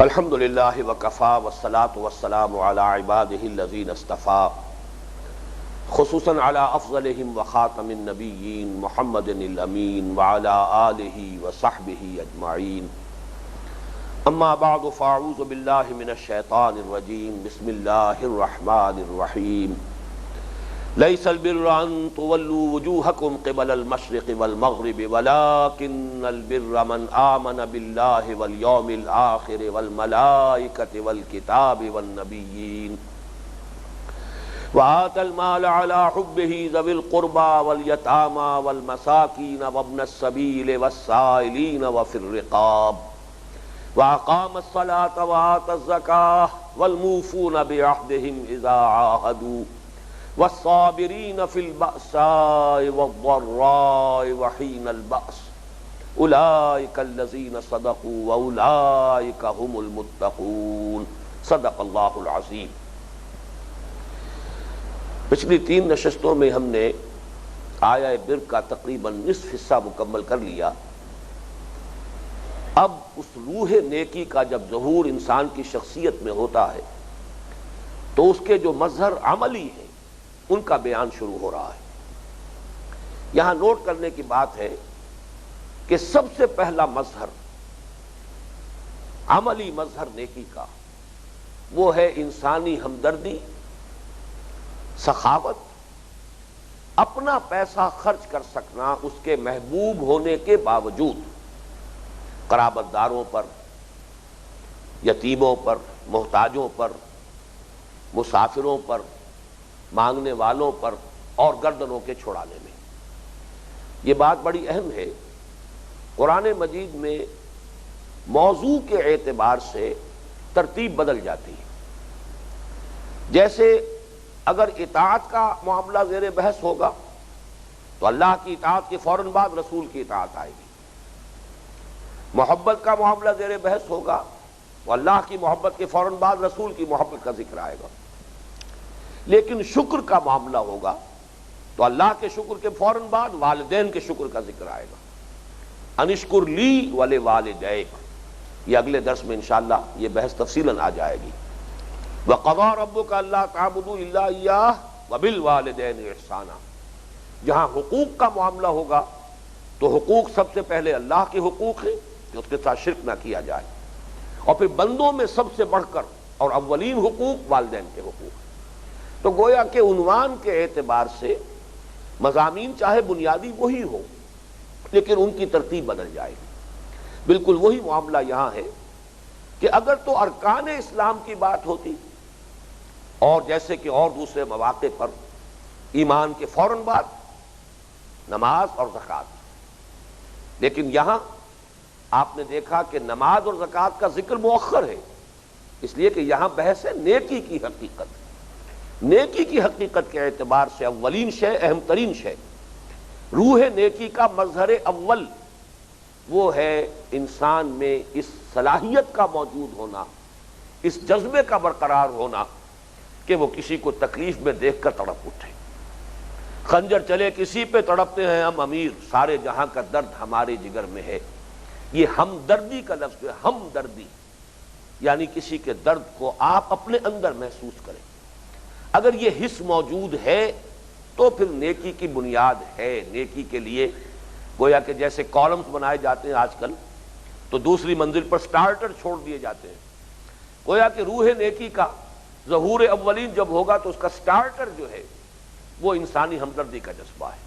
الحمد للہ وکفا والصلاة والسلام علی عباده الذین اصطفا خصوصاً علی افضلہم وخاتم النبیین محمد الامین وعلی آلہ وصحبہ اجمعین اما بعد فاعوذ باللہ من الشیطان الرجیم بسم اللہ الرحمن الرحیم لیس البر ان تولوا وجوہکم قبل المشرق والمغرب ولکن البر من آمن باللہ والیوم الآخر والملائکۃ والکتاب والنبیین وآتى المال على حبه ذوي القربى واليتامى والمساكين وابن السبيل والسائلين وفي الرقاب وأقام الصلاة وآتى الزكاة والموفون بعهدهم إذا عاهدوا والصابرين في البأساء والضراء وحين البأس أولئك الذين صدقوا وأولئك هم المتقون صدق الله العظيم۔ پچھلی 3 نشستوں میں ہم نے آیہ بر کا تقریباً نصف حصہ مکمل کر لیا۔ اب اس روح نیکی کا جب ظہور انسان کی شخصیت میں ہوتا ہے تو اس کے جو مظہر عملی ہیں ان کا بیان شروع ہو رہا ہے۔ یہاں نوٹ کرنے کی بات ہے کہ سب سے پہلا مظہر، عملی مظہر نیکی کا، وہ ہے انسانی ہمدردی، سخاوت، اپنا پیسہ خرچ کر سکنا اس کے محبوب ہونے کے باوجود قرابت داروں پر، یتیموں پر، محتاجوں پر، مسافروں پر، مانگنے والوں پر اور گردنوں کے چھڑانے میں۔ یہ بات بڑی اہم ہے۔ قرآن مجید میں موضوع کے اعتبار سے ترتیب بدل جاتی ہے۔ جیسے اگر اطاعت کا معاملہ زیر بحث ہوگا تو اللہ کی اطاعت کے فوراً بعد رسول کی اطاعت آئے گی۔ محبت کا معاملہ زیر بحث ہوگا تو اللہ کی محبت کے فوراً بعد رسول کی محبت کا ذکر آئے گا۔ لیکن شکر کا معاملہ ہوگا تو اللہ کے شکر کے فوراً بعد والدین کے شکر کا ذکر آئے گا۔ انشکر لی ولوالدیک، یہ اگلے درس میں انشاءاللہ یہ بحث تفصیلاً آ جائے گی۔ وَقَضَىٰ رَبُّكَ أَلَّا تَعْبُدُوا إِلَّا إِيَّاهُ وَبِالْوَالِدَيْنِ إِحْسَانًا، جہاں حقوق کا معاملہ ہوگا تو حقوق سب سے پہلے اللہ کے حقوق ہیں کہ اس کے ساتھ شرک نہ کیا جائے، اور پھر بندوں میں سب سے بڑھ کر اور اولین حقوق والدین کے حقوق ہیں۔ تو گویا کہ عنوان کے اعتبار سے مضامین چاہے بنیادی وہی ہو لیکن ان کی ترتیب بدل جائے گی۔ بالکل وہی معاملہ یہاں ہے کہ اگر تو ارکان اسلام کی بات ہوتی اور جیسے کہ اور دوسرے مواقع پر ایمان کے فوراً بعد نماز اور زکوٰۃ، لیکن یہاں آپ نے دیکھا کہ نماز اور زکوٰۃ کا ذکر مؤخر ہے، اس لیے کہ یہاں بحث ہے نیکی کی حقیقت۔ نیکی کی حقیقت کے اعتبار سے اولین شے، اہم ترین شے، روح نیکی کا مظہر اول وہ ہے انسان میں اس صلاحیت کا موجود ہونا، اس جذبے کا برقرار ہونا کہ وہ کسی کو تکلیف میں دیکھ کر تڑپ اٹھے۔ خنجر چلے کسی پہ تڑپتے ہیں ہم امیر، سارے جہاں کا درد ہمارے جگر میں ہے۔ یہ ہمدردی کا لفظ ہے، ہمدردی یعنی کسی کے درد کو آپ اپنے اندر محسوس کریں۔ اگر یہ حس موجود ہے تو پھر نیکی کی بنیاد ہے۔ نیکی کے لیے گویا کہ جیسے کالمز بنائے جاتے ہیں آج کل تو دوسری منزل پر سٹارٹر چھوڑ دیے جاتے ہیں، گویا کہ روح نیکی کا ظہور اولین جب ہوگا تو اس کا سٹارٹر جو ہے وہ انسانی ہمدردی کا جذبہ ہے۔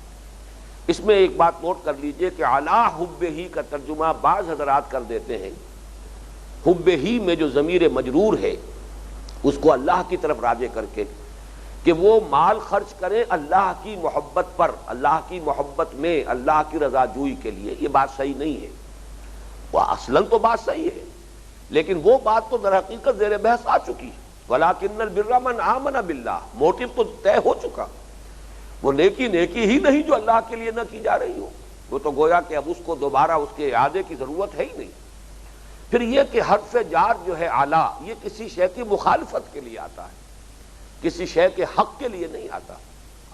اس میں ایک بات نوٹ کر لیجئے کہ علی حب ہی کا ترجمہ بعض حضرات کر دیتے ہیں، حب ہی میں جو ضمیر مجرور ہے اس کو اللہ کی طرف راجع کر کے کہ وہ مال خرچ کریں اللہ کی محبت پر، اللہ کی محبت میں، اللہ کی رضا جوئی کے لیے۔ یہ بات صحیح نہیں ہے، وہ اصلاً تو بات صحیح ہے لیکن وہ بات تو در حقیقت زیر بحث آ چکی ہے۔ وَلَٰكِنَّ الْبِرَّ مَنْ آمَنَ بِاللَّهِ، موٹو تو طے ہو چکا، وہ نیکی نیکی ہی نہیں جو اللہ کے لیے نہ کی جا رہی ہو، وہ تو گویا کہ اب اس کو دوبارہ اس کے اعادے کی ضرورت ہے ہی نہیں۔ پھر یہ کہ حرف جار جو ہے اعلیٰ، یہ کسی شے کی مخالفت کے لیے آتا ہے، کسی شے کے حق کے لیے نہیں آتا۔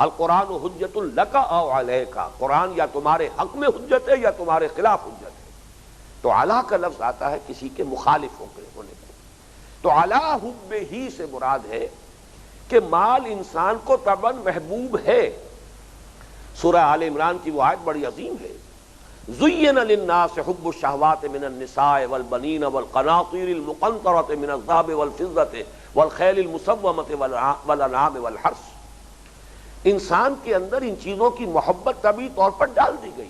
القرآن حجت لک او علیک، قرآن یا تمہارے حق میں حجت ہے یا تمہارے خلاف حجت ہے۔ تو علی کا لفظ آتا ہے کسی کے مخالف ہونے کو۔ تو علی حب ہی سے مراد ہے کہ مال انسان کو طبعاً محبوب ہے۔ سورہ آل عمران کی وہ آیت بڑی عظیم ہے، زُيِّنَ لِلنَّاسِ حُبُّ الشَّهَوَاتِ مِنَ النِّسَاءِ وَالْبَنِينَ وَالْقَنَاطِيرِ الْمُقَنطَرَةِ مِنَ الذَّهَبِ وَالْفِضَّةِ وَالْخَيْلِ الْمُسَوَّمَةِ وَالْأَنْعَامِ وَالْحَرْثِ۔ انسان کے اندر ان چیزوں کی محبت طبعی طور پر ڈال دی گئی۔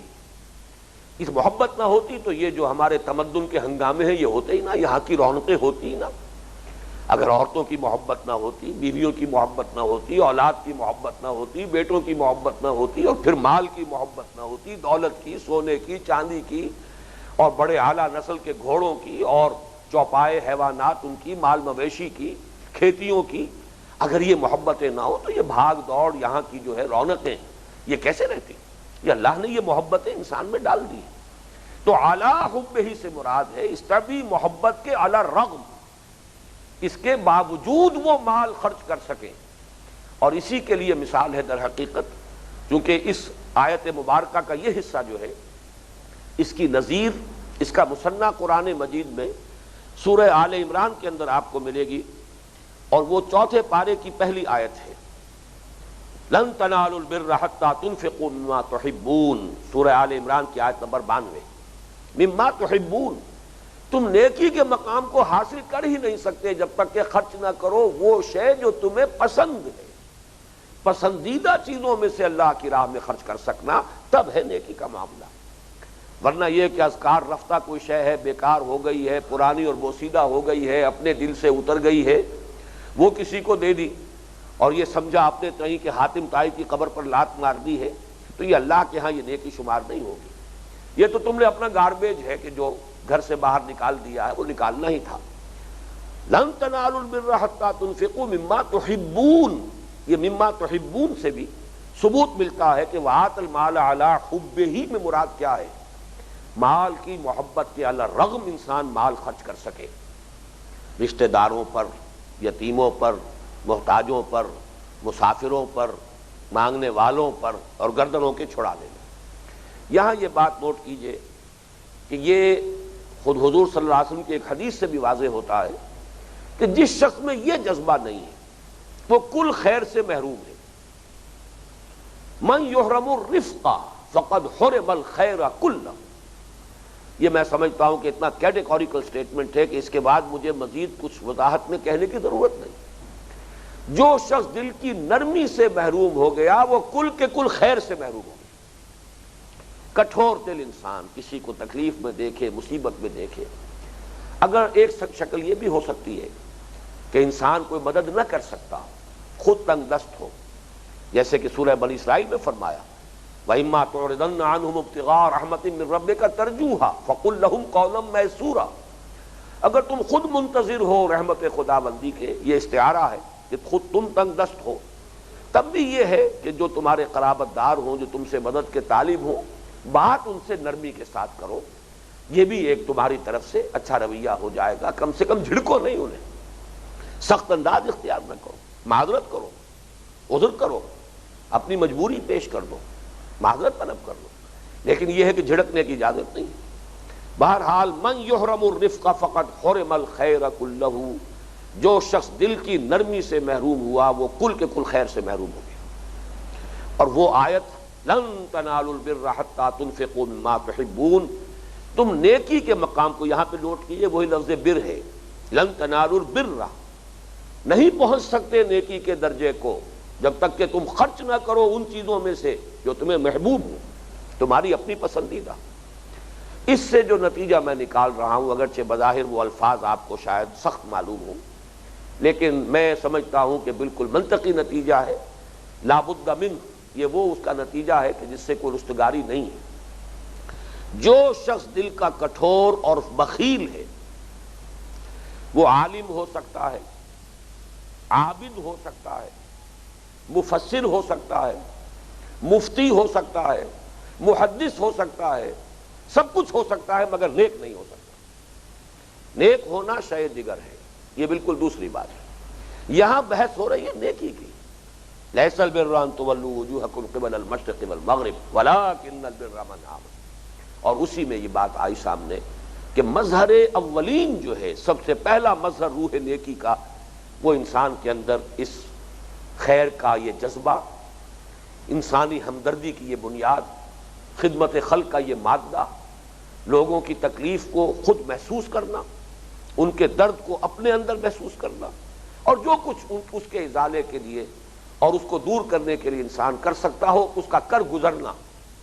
اس محبت نہ ہوتی تو یہ جو ہمارے تمدن کے ہنگامے ہیں یہ ہوتے ہی نہ، یہاں کی رونقیں ہوتی ہی نہ۔ اگر عورتوں کی محبت نہ ہوتی، بیویوں کی محبت نہ ہوتی، اولاد کی محبت نہ ہوتی، بیٹوں کی محبت نہ ہوتی، اور پھر مال کی محبت نہ ہوتی، دولت کی، سونے کی، چاندی کی، اور بڑے اعلیٰ نسل کے گھوڑوں کی، اور چوپائے حیوانات ان کی، مال مویشی کی، کھیتیوں کی، اگر یہ محبتیں نہ ہو تو یہ بھاگ دوڑ، یہاں کی جو ہے رونقیں، یہ کیسے رہتی؟ یہ اللہ نے یہ محبتیں انسان میں ڈال دی۔ تو اعلیٰ حب ہی سے مراد ہے اس طبعی محبت کے علی الرغم، اس کے باوجود وہ مال خرچ کر سکیں۔ اور اسی کے لیے مثال ہے در حقیقت، چونکہ اس آیت مبارکہ کا یہ حصہ جو ہے اس کی نظیر، اس کا مثنیٰ قرآن مجید میں سورہ آل عمران کے اندر آپ کو ملے گی، اور وہ چوتھے پارے کی پہلی آیت ہے، لن تنالوا البر حتى تنفقوا مما تحبون، سورہ آل عمران کی آیت نمبر 92۔ مما تحبون، تم نیکی کے مقام کو حاصل کر ہی نہیں سکتے جب تک کہ خرچ نہ کرو وہ شے جو تمہیں پسند ہے۔ پسندیدہ چیزوں میں سے اللہ کی راہ میں خرچ کر سکنا تب ہے نیکی کا معاملہ، ورنہ یہ کہ اذکار رفتہ کوئی شے ہے، بیکار ہو گئی ہے، پرانی اور بوسیدہ ہو گئی ہے، اپنے دل سے اتر گئی ہے، وہ کسی کو دے دی اور یہ سمجھا اپنے تئیں کہ حاتم طائی کی قبر پر لات مار دی ہے، تو یہ اللہ کے ہاں یہ نیکی شمار نہیں ہوگی۔ یہ تو تم نے اپنا گاربیج ہے کہ جو گھر سے باہر نکال دیا ہے، وہ نکالنا ہی تھا۔ لن تنالوا البر حتى تنفقوا مما تحبون، یہ مما تحبون سے بھی ثبوت ملتا ہے کہ وآتوا المال علی حبہ میں مراد کیا ہے؟ مال کی محبت کے علی الرغم انسان مال خرچ کر سکے، رشتہ داروں پر، یتیموں پر، محتاجوں پر، مسافروں پر، مانگنے والوں پر، اور گردنوں کے چھڑانے میں۔ یہاں یہ بات نوٹ کیجئے کہ یہ خود حضور صلی اللہ علیہ وسلم کی ایک حدیث سے بھی واضح ہوتا ہے کہ جس شخص میں یہ جذبہ نہیں ہے وہ کل خیر سے محروم ہے۔ من یحرم الرفق فقد حرم الخیر کلہ، یہ میں سمجھتا ہوں کہ اتنا کیٹیگوریکل سٹیٹمنٹ ہے کہ اس کے بعد مجھے مزید کچھ وضاحت میں کہنے کی ضرورت نہیں۔ جو شخص دل کی نرمی سے محروم ہو گیا وہ کل کے کل خیر سے محروم ہو گیا۔ کٹھور دل انسان کسی کو تکلیف میں دیکھے، مصیبت میں دیکھے، اگر ایک شکل یہ بھی ہو سکتی ہے کہ انسان کوئی مدد نہ کر سکتا، خود تنگ دست ہو، جیسے کہ سورہ بنی اسرائیل میں فرمایا وَإِمَّا تُعْرِضَنَّ عَنْهُمُ ابْتِغَاءَ رَحْمَةٍ مِّن رَّبِّكَ تَرْجُوهَا فَقُل لَّهُمْ قَوْلًا مَّيْسُورًا، اگر تم خود منتظر ہو رحمت خداوندی کے، یہ استعارہ ہے کہ خود تم تنگ دست ہو، تب بھی یہ ہے کہ جو تمہارے قرابت دار ہوں، جو تم سے مدد کے طالب ہوں، بات ان سے نرمی کے ساتھ کرو، یہ بھی ایک تمہاری طرف سے اچھا رویہ ہو جائے گا۔ کم سے کم جھڑکو نہیں انہیں، سخت انداز اختیار نہ کرو، معذرت کرو، عذر کرو، اپنی مجبوری پیش کر دو، معذرت طلب کر لو، لیکن یہ ہے کہ جھڑکنے کی اجازت نہیں۔ بہرحال من یحرم الرفق فقد حرم الخیر کلہ، جو شخص دل کی نرمی سے محروم ہوا وہ کل کے کل خیر سے محروم ہو گیا۔ اور وہ آیت لن تنالوا البر حتى تنفقوا مما تحبون، تم نیکی کے مقام کو یہاں پہ نوٹ کیجئے، وہی لفظ بر ہے، لن تنالوا البر، نہیں پہنچ سکتے نیکی کے درجے کو جب تک کہ تم خرچ نہ کرو ان چیزوں میں سے جو تمہیں محبوب ہو، تمہاری اپنی پسندیدہ۔ اس سے جو نتیجہ میں نکال رہا ہوں، اگرچہ بظاہر وہ الفاظ آپ کو شاید سخت معلوم ہوں، لیکن میں سمجھتا ہوں کہ بالکل منطقی نتیجہ ہے، لا بد منہ، یہ وہ اس کا نتیجہ ہے کہ جس سے کوئی رستگاری نہیں ہے۔ جو شخص دل کا کٹھور اور بخیل ہے، وہ عالم ہو سکتا ہے، عابد ہو سکتا ہے، مفسر ہو سکتا ہے، مفتی ہو سکتا ہے، محدث ہو سکتا ہے، سب کچھ ہو سکتا ہے، مگر نیک نہیں ہو سکتا۔ نیک ہونا شے دیگر ہے، یہ بالکل دوسری بات ہے۔ یہاں بحث ہو رہی ہے نیکی کی، لیس البر ان تولوا وجوہکم قبل المشرق والمغرب ولکن البر من آمن، اور اسی میں یہ بات آئی سامنے کہ مظہر اولین جو ہے، سب سے پہلا مظہر روح نیکی کا، وہ انسان کے اندر اس خیر کا یہ جذبہ، انسانی ہمدردی کی یہ بنیاد، خدمت خلق کا یہ مادہ، لوگوں کی تکلیف کو خود محسوس کرنا، ان کے درد کو اپنے اندر محسوس کرنا، اور جو کچھ اس کے ازالے کے لیے اور اس کو دور کرنے کے لیے انسان کر سکتا ہو اس کا کر گزرنا،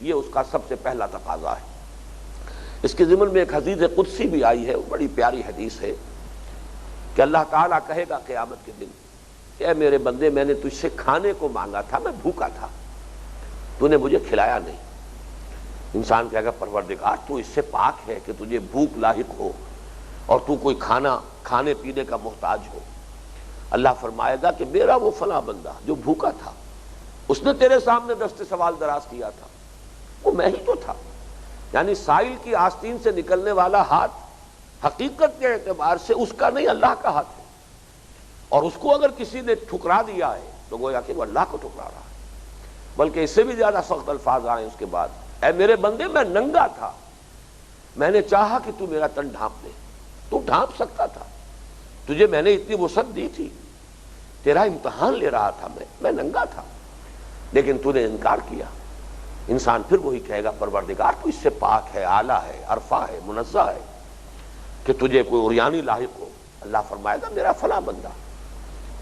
یہ اس کا سب سے پہلا تقاضا ہے۔ اس کے ضمن میں ایک حدیث قدسی بھی آئی ہے، وہ بڑی پیاری حدیث ہے کہ اللہ تعالیٰ کہے گا قیامت کے دن کہ اے میرے بندے، میں نے تجھ سے کھانے کو مانگا تھا، میں بھوکا تھا، تو نے مجھے کھلایا نہیں۔ انسان کہے گا پروردگار تو اس سے پاک ہے کہ تجھے بھوک لاحق ہو اور تو کوئی کھانے پینے کا محتاج ہو۔ اللہ فرمائے گا کہ میرا وہ فلاں بندہ جو بھوکا تھا، اس نے تیرے سامنے دست سوال دراز کیا تھا، وہ میں ہی تو تھا۔ یعنی سائل کی آستین سے نکلنے والا ہاتھ حقیقت کے اعتبار سے اس کا نہیں، اللہ کا ہاتھ ہے، اور اس کو اگر کسی نے ٹھکرا دیا ہے تو گویا کہ وہ اللہ کو ٹھکرا رہا ہے۔ بلکہ اس سے بھی زیادہ سخت الفاظ آئے اس کے بعد، اے میرے بندے میں ننگا تھا، میں نے چاہا کہ تو میرا تن ڈھانپ دے، تو ڈھانپ سکتا تھا، تجھے میں نے اتنی وسعت دی تھی، تیرا امتحان لے رہا تھا، میں ننگا تھا، لیکن تو نے انکار کیا۔ انسان پھر وہی کہے گا پروردگار تو اس سے پاک ہے، اعلیٰ ہے، عرفہ ہے، منزہ ہے کہ تجھے کوئی عریانی لاحق ہو۔ اللہ فرمائے گا میرا فلاں بندہ،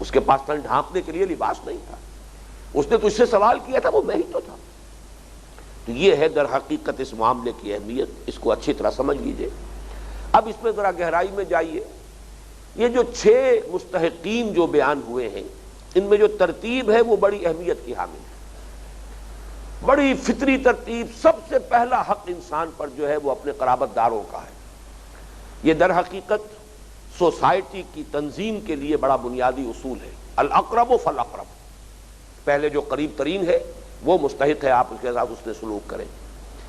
اس کے پاس تن ڈھانپنے کے لیے لباس نہیں تھا، اس نے تجھ سے سوال کیا تھا، وہ میں ہی تو تھا۔ تو یہ ہے در حقیقت اس معاملے کی اہمیت، اس کو اچھی طرح سمجھ لیجئے۔ اب اس میں ذرا گہرائی میں جائیے۔ یہ جو 6 مستحقین جو بیان ہوئے ہیں، ان میں جو ترتیب ہے وہ بڑی اہمیت کی حامل ہے، بڑی فطری ترتیب۔ سب سے پہلا حق انسان پر جو ہے وہ اپنے قرابت داروں کا ہے۔ یہ در حقیقت سوسائٹی کی تنظیم کے لیے بڑا بنیادی اصول ہے، الاقرب فالاقرب۔ پہلے جو قریب ترین ہے وہ مستحق ہے آپ اس کے ساتھ اس نے سلوک کریں،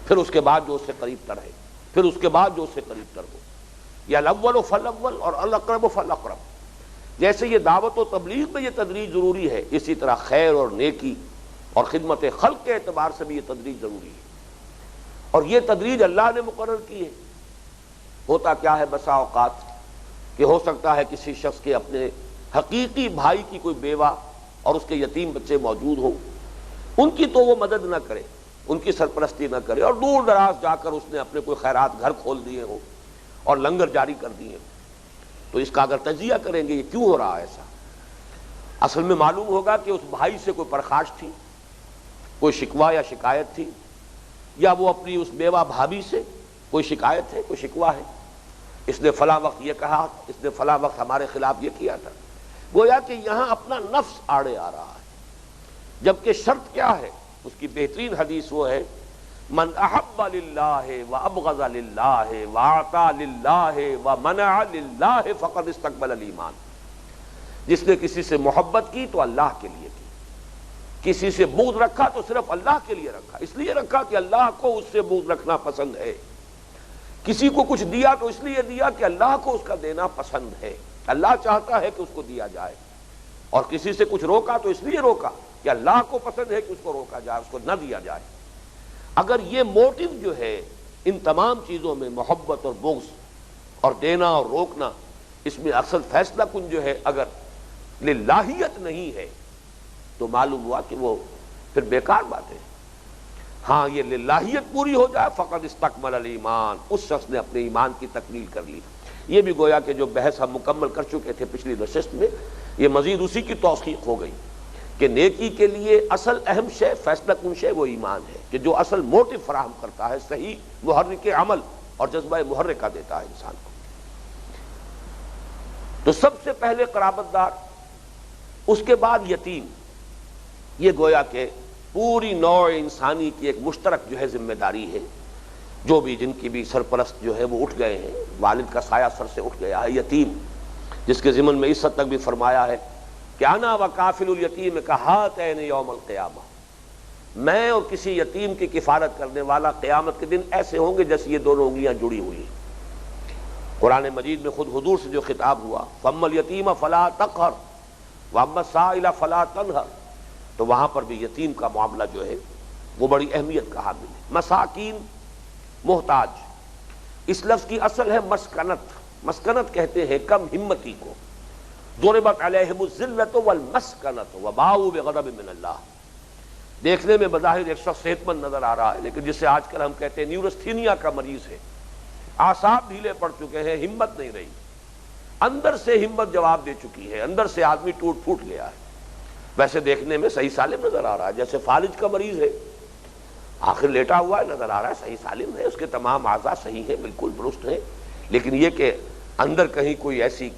پھر اس کے بعد جو اس سے قریب تر ہے، پھر اس کے بعد جو اس سے قریب تر ہو۔ یا الاول فالاول اور الاقرب فالاقرب۔ جیسے یہ دعوت و تبلیغ میں یہ تدریج ضروری ہے، اسی طرح خیر اور نیکی اور خدمت خلق کے اعتبار سے بھی یہ تدریج ضروری ہے، اور یہ تدریج اللہ نے مقرر کی ہے۔ ہوتا کیا ہے بسا اوقات کہ ہو سکتا ہے کسی شخص کے اپنے حقیقی بھائی کی کوئی بیوہ اور اس کے یتیم بچے موجود ہوں، ان کی تو وہ مدد نہ کرے، ان کی سرپرستی نہ کرے، اور دور دراز جا کر اس نے اپنے کوئی خیرات گھر کھول دیے ہوں اور لنگر جاری کر دیے، تو اس کا اگر تجزیہ کریں گے یہ کیوں ہو رہا ہے ایسا، اصل میں معلوم ہوگا کہ اس بھائی سے کوئی پرخاش تھی، کوئی شکوہ یا شکایت تھی، یا وہ اپنی اس بیوہ بھابھی سے کوئی شکایت ہے، کوئی شکوہ ہے، اس نے فلاں وقت یہ کہا، اس نے فلاں وقت ہمارے خلاف یہ کیا تھا۔ گویا کہ یہاں اپنا نفس آڑے آ رہا ہے، جبکہ شرط کیا ہے؟ اس کی بہترین حدیث وہ ہے، من احب للہ وابغض للہ واعطى للہ ومنع للہ فقد استقبل الایمان۔ جس نے کسی سے محبت کی تو اللہ کے لیے کی، کسی سے بغض رکھا تو صرف اللہ کے لیے رکھا، اس لیے رکھا کہ اللہ کو اس سے بغض رکھنا پسند ہے، کسی کو کچھ دیا تو اس لیے دیا کہ اللہ کو اس کا دینا پسند ہے، اللہ چاہتا ہے کہ اس کو دیا جائے، اور کسی سے کچھ روکا تو اس لیے روکا کہ اللہ کو پسند ہے کہ اس کو روکا جائے، اس کو نہ دیا جائے۔ اگر یہ موٹیو جو ہے ان تمام چیزوں میں، محبت اور بغض اور دینا اور روکنا، اس میں اصل فیصلہ کن جو ہے اگر للہیت نہیں ہے تو معلوم ہوا کہ وہ پھر بیکار بات ہے۔ ہاں یہ للہیت پوری ہو جائے فقد استکمل الایمان، اس شخص نے اپنے ایمان کی تکمیل کر لی۔ یہ بھی گویا کہ جو بحث ہم مکمل کر چکے تھے پچھلی نشست میں، یہ مزید اسی کی توثیق ہو گئی کہ نیکی کے لیے اصل اہم شے، فیصلہ کن شے وہ ایمان ہے، کہ جو اصل موٹیو فراہم کرتا ہے، صحیح محرک عمل اور جذبہ محرکہ دیتا ہے انسان کو۔ تو سب سے پہلے قرابت دار، اس کے بعد یتیم۔ یہ گویا کہ پوری نوع انسانی کی ایک مشترک جو ہے ذمہ داری ہے، جو بھی جن کی بھی سرپرست جو ہے وہ اٹھ گئے ہیں، والد کا سایہ سر سے اٹھ گیا ہے، یتیم جس کے ضمن میں اس حد تک بھی فرمایا ہے کہ انا وکافل الیتیم کہاتین یوم القیامہ، میں اور کسی یتیم کی کفالت کرنے والا قیامت کے دن ایسے ہوں گے جیسے یہ دونوں انگلیاں جڑی ہوئی ہیں۔ قرآن مجید میں خود حضور سے جو خطاب ہوا، فَأَمَّا الْيَتِيمَ فَلَا تَقْهَرْ وَأَمَّا السَّائِلَ فَلَا تَنْهَرْ، تو وہاں پر بھی یتیم کا معاملہ جو ہے وہ بڑی اہمیت کا حامل ہے۔ مساکین، محتاج، اس لفظ کی اصل ہے مسکنت. مسکنت کہتے ہیں کم ہمتی کو. ضربت علیہم الذلۃ والمسکنۃ وباؤوا بغضب من اللہ. دیکھنے میں بظاہر ایک شخص صحت مند نظر آ رہا ہے، لیکن جسے آج کل ہم کہتے ہیں نیورستھینیا کا مریض ہے، اعصاب ڈھیلے پڑ چکے ہیں، ہمت نہیں رہی، اندر سے ہمت جواب دے چکی ہے، اندر سے آدمی ٹوٹ پھوٹ گیا ہے. ویسے دیکھنے میں صحیح سالم نظر آ رہا ہے، جیسے فالج کا مریض ہے، آخر لیٹا ہوا ہے، نظر آ رہا ہے صحیح سالم ہے، اس کے تمام اعضاء صحیح ہیں، بالکل درست ہیں، لیکن یہ کہ اندر کہیں کوئی ایسی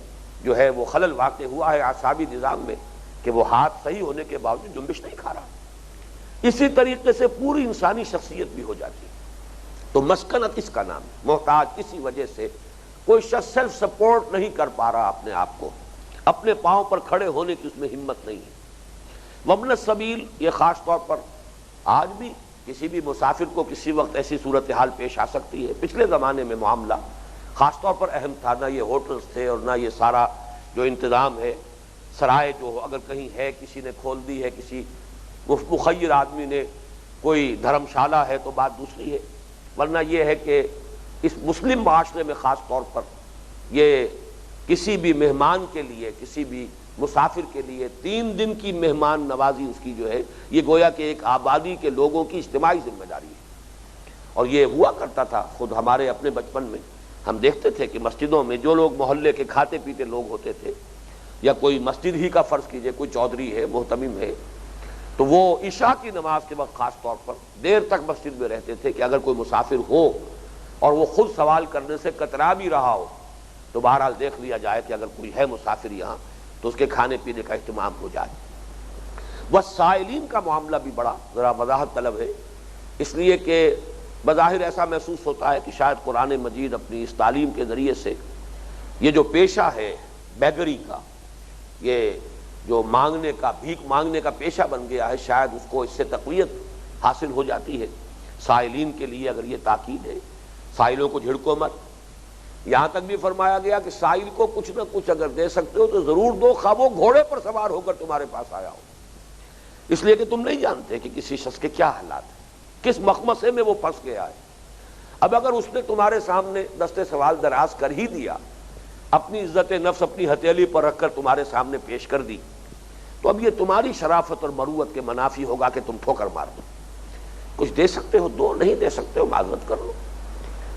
جو ہے وہ خلل واقع ہوا ہے اعصابی نظام میں کہ وہ ہاتھ صحیح ہونے کے باوجود جنبش نہیں کھا رہا. اسی طریقے سے پوری انسانی شخصیت بھی ہو جاتی ہے. تو مسکنت اس کا نام ہے. محتاج اسی وجہ سے کوئی شخص سیلف سپورٹ نہیں کر پا رہا اپنے آپ کو، اپنے پاؤں پر کھڑے ہونے کی اس میں ہمت نہیں ہے. وابن السبیل، یہ خاص طور پر آج بھی کسی بھی مسافر کو کسی وقت ایسی صورتحال پیش آ سکتی ہے. پچھلے زمانے میں معاملہ خاص طور پر اہم تھا، نہ یہ ہوٹلز تھے اور نہ یہ سارا جو انتظام ہے، سرائے جو اگر کہیں ہے کسی نے کھول دی ہے، کسی مخیر آدمی نے کوئی دھرم شالہ ہے تو بات دوسری ہے، ورنہ یہ ہے کہ اس مسلم معاشرے میں خاص طور پر یہ کسی بھی مہمان کے لیے، کسی بھی مسافر کے لیے 3 دن کی مہمان نوازی اس کی جو ہے یہ گویا کہ ایک آبادی کے لوگوں کی اجتماعی ذمہ داری ہے. اور یہ ہوا کرتا تھا، خود ہمارے اپنے بچپن میں ہم دیکھتے تھے کہ مسجدوں میں جو لوگ محلے کے کھاتے پیتے لوگ ہوتے تھے، یا کوئی مسجد ہی کا فرض کیجئے کوئی چودھری ہے، محتمم ہے، تو وہ عشاء کی نماز کے وقت خاص طور پر دیر تک مسجد میں رہتے تھے کہ اگر کوئی مسافر ہو اور وہ خود سوال کرنے سے کترا بھی رہا ہو تو بہرحال دیکھ لیا جائے کہ اگر کوئی ہے مسافر یہاں تو اس کے کھانے پینے کا اہتمام ہو جائے. والسائلین کا معاملہ بھی بڑا ذرا وضاحت طلب ہے، اس لیے کہ بظاہر ایسا محسوس ہوتا ہے کہ شاید قرآن مجید اپنی اس تعلیم کے ذریعے سے یہ جو پیشہ ہے بیگری کا، یہ جو مانگنے کا، بھیک مانگنے کا پیشہ بن گیا ہے، شاید اس کو اس سے تقویت حاصل ہو جاتی ہے. سائلین کے لیے اگر یہ تاکید ہے، سائلوں کو جھڑکو مت. یہاں تک بھی فرمایا گیا کہ سائل کو کچھ نہ کچھ اگر دے سکتے ہو تو ضرور دو، خواہ وہ گھوڑے پر سوار ہو کر تمہارے پاس آیا ہو، اس لیے کہ تم نہیں جانتے کہ کسی شخص کے کیا حالات ہیں، کس مخمصے میں وہ پھنس گیا ہے. اب اگر اس نے تمہارے سامنے دست سوال دراز کر ہی دیا، اپنی عزت نفس اپنی ہتھیلی پر رکھ کر تمہارے سامنے پیش کر دی، تو اب یہ تمہاری شرافت اور مروت کے منافی ہوگا کہ تم ٹھوکر مار دو. کچھ دے سکتے ہو دو، نہیں دے سکتے ہو معذرت کر لو،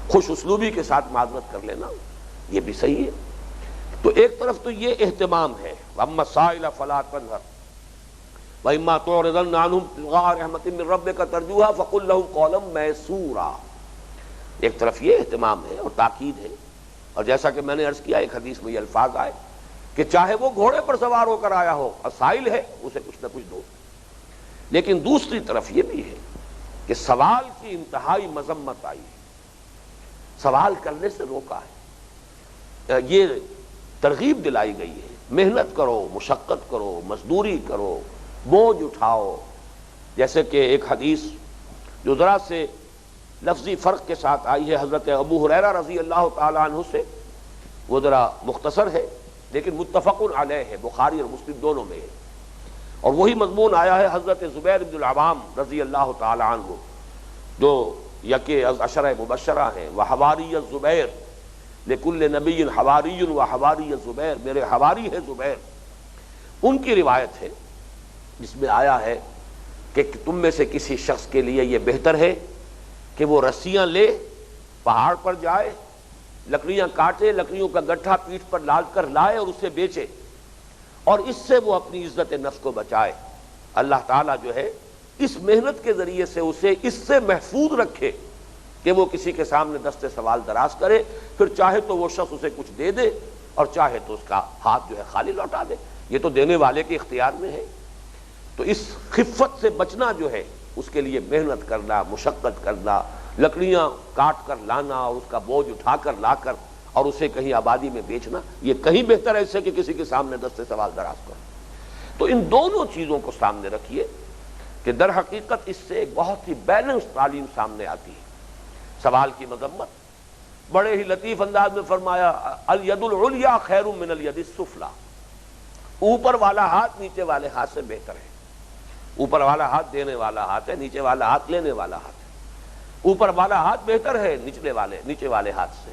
خوش اسلوبی کے ساتھ معذرت کر لینا، یہ بھی صحیح ہے. تو ایک طرف تو یہ اہتمام ہے، وَأَمَّا السَّائِلَ فَلَا تَنْهَرْ وَإِمَّا تُعْرِضَنَّ عَنْهُمْ ابْتِغَاءَ رَحْمَةٍ مِّن رَّبِّكَ تَرْجُوهَا فَقُل لَّهُمْ قَوْلًا مَّيْسُورًا. ایک طرف یہ اہتمام ہے اور تاکید ہے، اور جیسا کہ میں نے عرض کیا ایک حدیث میں یہ الفاظ آئے کہ چاہے وہ گھوڑے پر سوار ہو کر آیا ہو اور سائل ہے، اسے کچھ نہ کچھ دو. لیکن دوسری طرف یہ بھی ہے کہ سوال کی انتہائی مذمت آئی ہے، سوال کرنے سے روکا ہے، یہ ترغیب دلائی گئی ہے، محنت کرو، مشقت کرو، مزدوری کرو، بوجھ اٹھاؤ. جیسے کہ ایک حدیث جو ذرا سے لفظی فرق کے ساتھ آئی ہے حضرت ابو ہریرہ رضی اللہ تعالی عنہ سے، وہ ذرا مختصر ہے لیکن متفق علیہ ہے، بخاری اور مسلم دونوں میں ہے. اور وہی مضمون آیا ہے حضرت زبیر بن العوام رضی اللہ تعالی عنہ، جو یکے از عشرہ مبشرہ ہیں. وحواری الزبیر لکل نبی حواری وحواری الزبیر، میرے حواری ہے زبیر. ان کی روایت ہے جس میں آیا ہے کہ تم میں سے کسی شخص کے لیے یہ بہتر ہے کہ وہ رسیاں لے، پہاڑ پر جائے، لکڑیاں کاٹے، لکڑیوں کا گٹھا پیٹھ پر لاد کر لائے اور اسے بیچے، اور اس سے وہ اپنی عزت نفس کو بچائے. اللہ تعالیٰ جو ہے اس محنت کے ذریعے سے اسے اس سے محفوظ رکھے کہ وہ کسی کے سامنے دست سوال دراز کرے، پھر چاہے تو وہ شخص اسے کچھ دے دے اور چاہے تو اس کا ہاتھ جو ہے خالی لوٹا دے. یہ تو دینے والے کے اختیار میں ہے. تو اس خفت سے بچنا جو ہے اس کے لیے محنت کرنا، مشقت کرنا، لکڑیاں کاٹ کر لانا اور اس کا بوجھ اٹھا کر لا کر اور اسے کہیں آبادی میں بیچنا، یہ کہیں بہتر ہے اس سے کہ کسی کے سامنے دست سوال دراز کرو. تو ان دونوں چیزوں کو سامنے رکھیے کہ در حقیقت اس سے ایک بہت ہی بیلنس تعلیم سامنے آتی ہے. سوال کی مذمت بڑے ہی لطیف انداز میں فرمایا، الید العلیٰ خیر من الید السفلیٰ، اوپر والا ہاتھ نیچے والے ہاتھ سے بہتر ہے. اوپر والا ہاتھ دینے والا ہاتھ ہے، نیچے والا ہاتھ لینے والا ہاتھ ہے. اوپر والا ہاتھ بہتر ہے نیچے والے ہاتھ سے.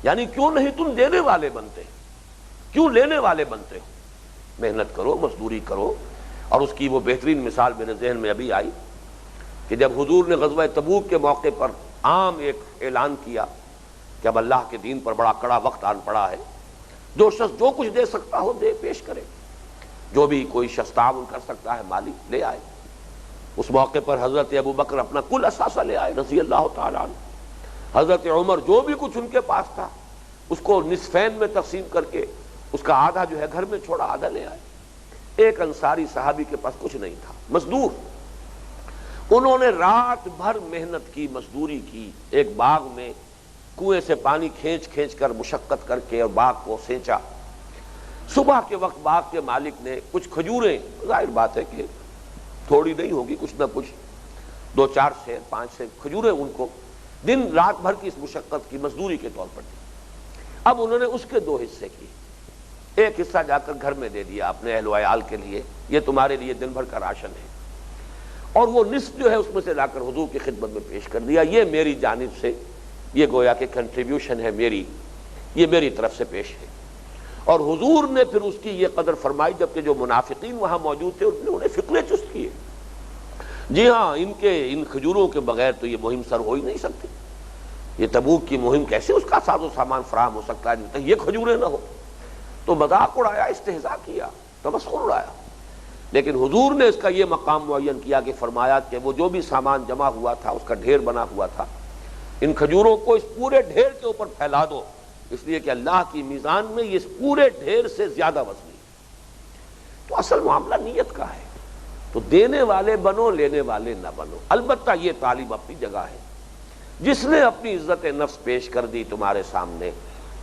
یعنی کیوں نہیں تم دینے والے بنتے، کیوں لینے والے بنتے ہو؟ محنت کرو، مزدوری کرو. اور اس کی وہ بہترین مثال میرے ذہن میں ابھی آئی کہ جب حضور نے غزوہ تبوک کے موقع پر عام ایک اعلان کیا کہ اب اللہ کے دین پر بڑا کڑا وقت آن پڑا ہے، جو شخص جو کچھ دے سکتا ہو دے، پیش کرے. جو بھی کوئی شخص تعاون کر سکتا ہے مالی لے آئے. اس موقع پر حضرت ابو بکر اپنا کل اثاثہ لے آئے رضی اللہ تعالیٰ عنہ. حضرت عمر جو بھی کچھ ان کے پاس تھا اس کو نصفین میں تقسیم کر کے اس کا آدھا جو ہے گھر میں چھوڑا، آدھا لے آئے. ایک انصاری صحابی کے پاس کچھ نہیں تھا، مزدور. انہوں نے رات بھر محنت کی، مزدوری کی، ایک باغ میں کنویں سے پانی کھینچ کھینچ کر مشقت کر کے اور باغ کو سینچا. صبح کے وقت باغ کے مالک نے کچھ کھجوریں، ظاہر بات ہے کہ تھوڑی نہیں ہوگی، کچھ نہ کچھ 2-4 سیر 5 سیر کھجوریں ان کو دن رات بھر کی اس مشقت کی مزدوری کے طور پر دی. اب انہوں نے اس کے 2 حصے کیے. ایک حصہ جا کر گھر میں دے دیا اپنے اہل و عیال کے لیے، یہ تمہارے لیے دن بھر کا راشن ہے. اور وہ نصف جو ہے اس میں سے لا کر حضور کی خدمت میں پیش کر دیا، یہ میری جانب سے، یہ گویا کہ کنٹریبیوشن ہے میری، یہ میری طرف سے پیش ہے. اور حضور نے پھر اس کی یہ قدر فرمائی، جبکہ جو منافقین وہاں موجود تھے انہیں فکرے چست کیے. جی ہاں، ان کھجوروں کے بغیر تو یہ مہم سر ہو ہی نہیں سکتی. یہ تبوک کی مہم کیسے اس کا ساز و سامان فراہم ہو سکتا ہے جب تک یہ کھجوریں نہ ہو؟ تو مذاق اڑایا، استہزاء کیا، تمسخر اڑایا. لیکن حضور نے اس کا یہ مقام معین کیا کہ فرمایا کہ وہ جو بھی سامان جمع ہوا تھا، اس کا ڈھیر بنا ہوا تھا، ان کھجوروں کو اس پورے ڈھیر کے اوپر پھیلا دو، اس لیے کہ اللہ کی میزان میں یہ اس پورے ڈھیر سے زیادہ وزنی ہے. تو اصل معاملہ نیت کا ہے. تو دینے والے بنو، لینے والے نہ بنو. البتہ یہ تعلیم اپنی جگہ ہے. جس نے اپنی عزت نفس پیش کر دی تمہارے سامنے،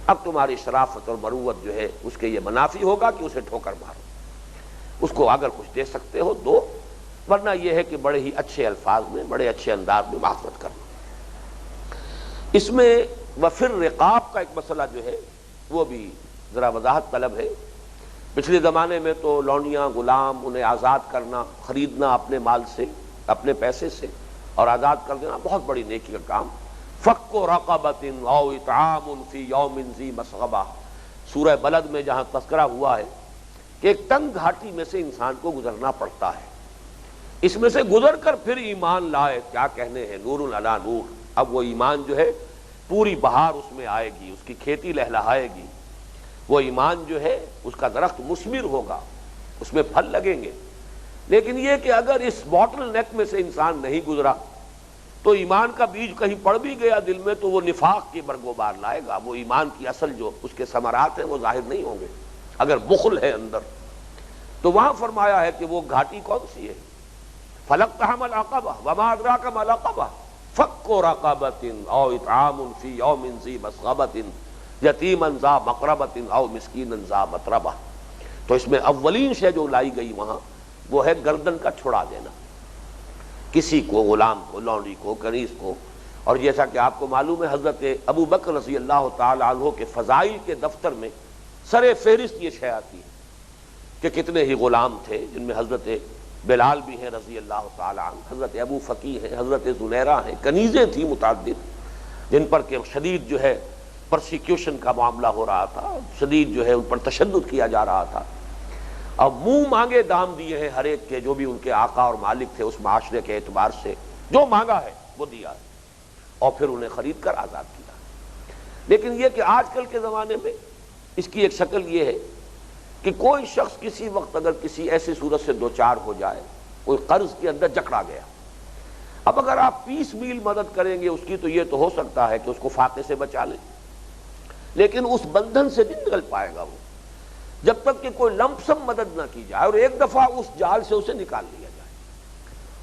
اب تمہاری شرافت اور مروت جو ہے اس کے یہ منافی ہوگا کہ اسے ٹھوکر مارو. اس کو اگر کچھ دے سکتے ہو دو، ورنہ یہ ہے کہ بڑے ہی اچھے الفاظ میں، بڑے اچھے انداز میں معذرت کرنا. اس میں وفر رقاب کا ایک مسئلہ جو ہے وہ بھی ذرا وضاحت طلب ہے. پچھلے زمانے میں تو لونڈیاں، غلام، انہیں آزاد کرنا، خریدنا اپنے مال سے، اپنے پیسے سے اور آزاد کر دینا بہت بڑی نیکی کا کام. فک رقبۃ او اطعام فی یوم ذی مسغبہ، سورہ بلد میں جہاں تذکرہ ہوا ہے کہ ایک تنگ گھاٹی میں سے انسان کو گزرنا پڑتا ہے، اس میں سے گزر کر پھر ایمان لائے، کیا کہنے ہیں، نور علی نور. اب وہ ایمان جو ہے پوری بہار اس میں آئے گی، اس کی کھیتی لہلہائے گی. وہ ایمان جو ہے اس کا درخت مثمر ہوگا، اس میں پھل لگیں گے. لیکن یہ کہ اگر اس باٹل نیک میں سے انسان نہیں گزرا تو ایمان کا بیج کہیں پڑ بھی گیا دل میں تو وہ نفاق کی برگوبار لائے گا. وہ ایمان کی اصل جو اس کے ثمرات ہیں وہ ظاہر نہیں ہوں گے. اگر بخل ہے اندر تو وہاں فرمایا ہے کہ وہ گھاٹی کون سی ہے، فلقتحم العقبہ وما ادراک ما العقبہ فک رقبۃ او اطعام فی یوم ذی مسغبۃ یتیما ذا مقربۃ او مسکینا ذا متربہ. تو اس میں اولین شے جو لائی گئی وہاں وہ ہے گردن کا چھڑا دینا، کسی کو، غلام کو، لونڈی کو، کنیز کو. اور جیسا کہ آپ کو معلوم ہے حضرت ابو بکر رضی اللہ تعالی عنہ کے فضائل کے دفتر میں سر فہرست یہ شے آتی ہے کہ کتنے ہی غلام تھے، جن میں حضرت بلال بھی ہیں رضی اللہ تعالی عنہ، حضرت ابو فقی ہیں، حضرت زنیرہ ہیں. کنیزیں تھیں متعدد جن پر کہ شدید جو ہے پرسیکیوشن کا معاملہ ہو رہا تھا، شدید جو ہے ان پر تشدد کیا جا رہا تھا. اب منہ مانگے دام دیے ہیں ہر ایک کے، جو بھی ان کے آقا اور مالک تھے اس معاشرے کے اعتبار سے، جو مانگا ہے وہ دیا اور پھر انہیں خرید کر آزاد کیا. لیکن یہ کہ آج کل کے زمانے میں اس کی ایک شکل یہ ہے کہ کوئی شخص کسی وقت اگر کسی ایسی صورت سے دوچار ہو جائے، کوئی قرض کے اندر جکڑا گیا، اب اگر آپ 20 میل مدد کریں گے اس کی تو یہ تو ہو سکتا ہے کہ اس کو فاقے سے بچا لیں، لیکن اس بندھن سے نہیں نکل پائے گا وہ جب تک کہ کوئی لمپ سم مدد نہ کی جائے اور ایک دفعہ اس جال سے اسے نکال لیا جائے.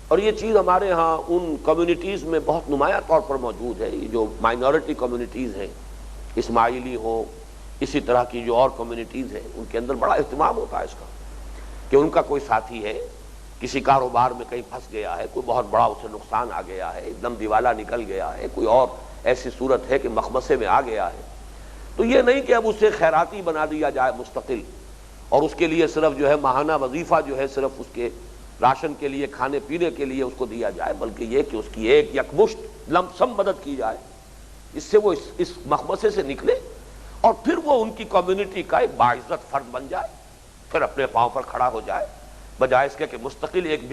اور یہ چیز ہمارے ہاں ان کمیونٹیز میں بہت نمایاں طور پر موجود ہے. یہ جو مائنورٹی کمیونٹیز ہیں، اسماعیلی ہوں، اسی طرح کی جو اور کمیونٹیز ہیں، ان کے اندر بڑا اہتمام ہوتا ہے اس کا کہ ان کا کوئی ساتھی ہے، کسی کاروبار میں کہیں پھنس گیا ہے، کوئی بہت بڑا اسے نقصان آ گیا ہے، ایک دم دیوالا نکل گیا ہے، کوئی اور ایسی صورت ہے کہ مخمصے میں آ گیا ہے. تو یہ نہیں کہ اب اسے خیراتی بنا دیا جائے مستقل، اور اس کے لیے صرف جو ہے ماہانہ وظیفہ جو ہے صرف اس کے راشن کے لیے، کھانے پینے کے لیے اس کو دیا جائے، بلکہ یہ کہ اس کی ایک یکمشت لمسم مدد کی جائے، اس سے وہ اس مخمصے سے نکلے اور پھر وہ ان کی کمیونٹی کا ایک باعزت فرد بن جائے، پھر اپنے پاؤں پر کھڑا ہو جائے، بجائے اس کے کہ مستقل ایک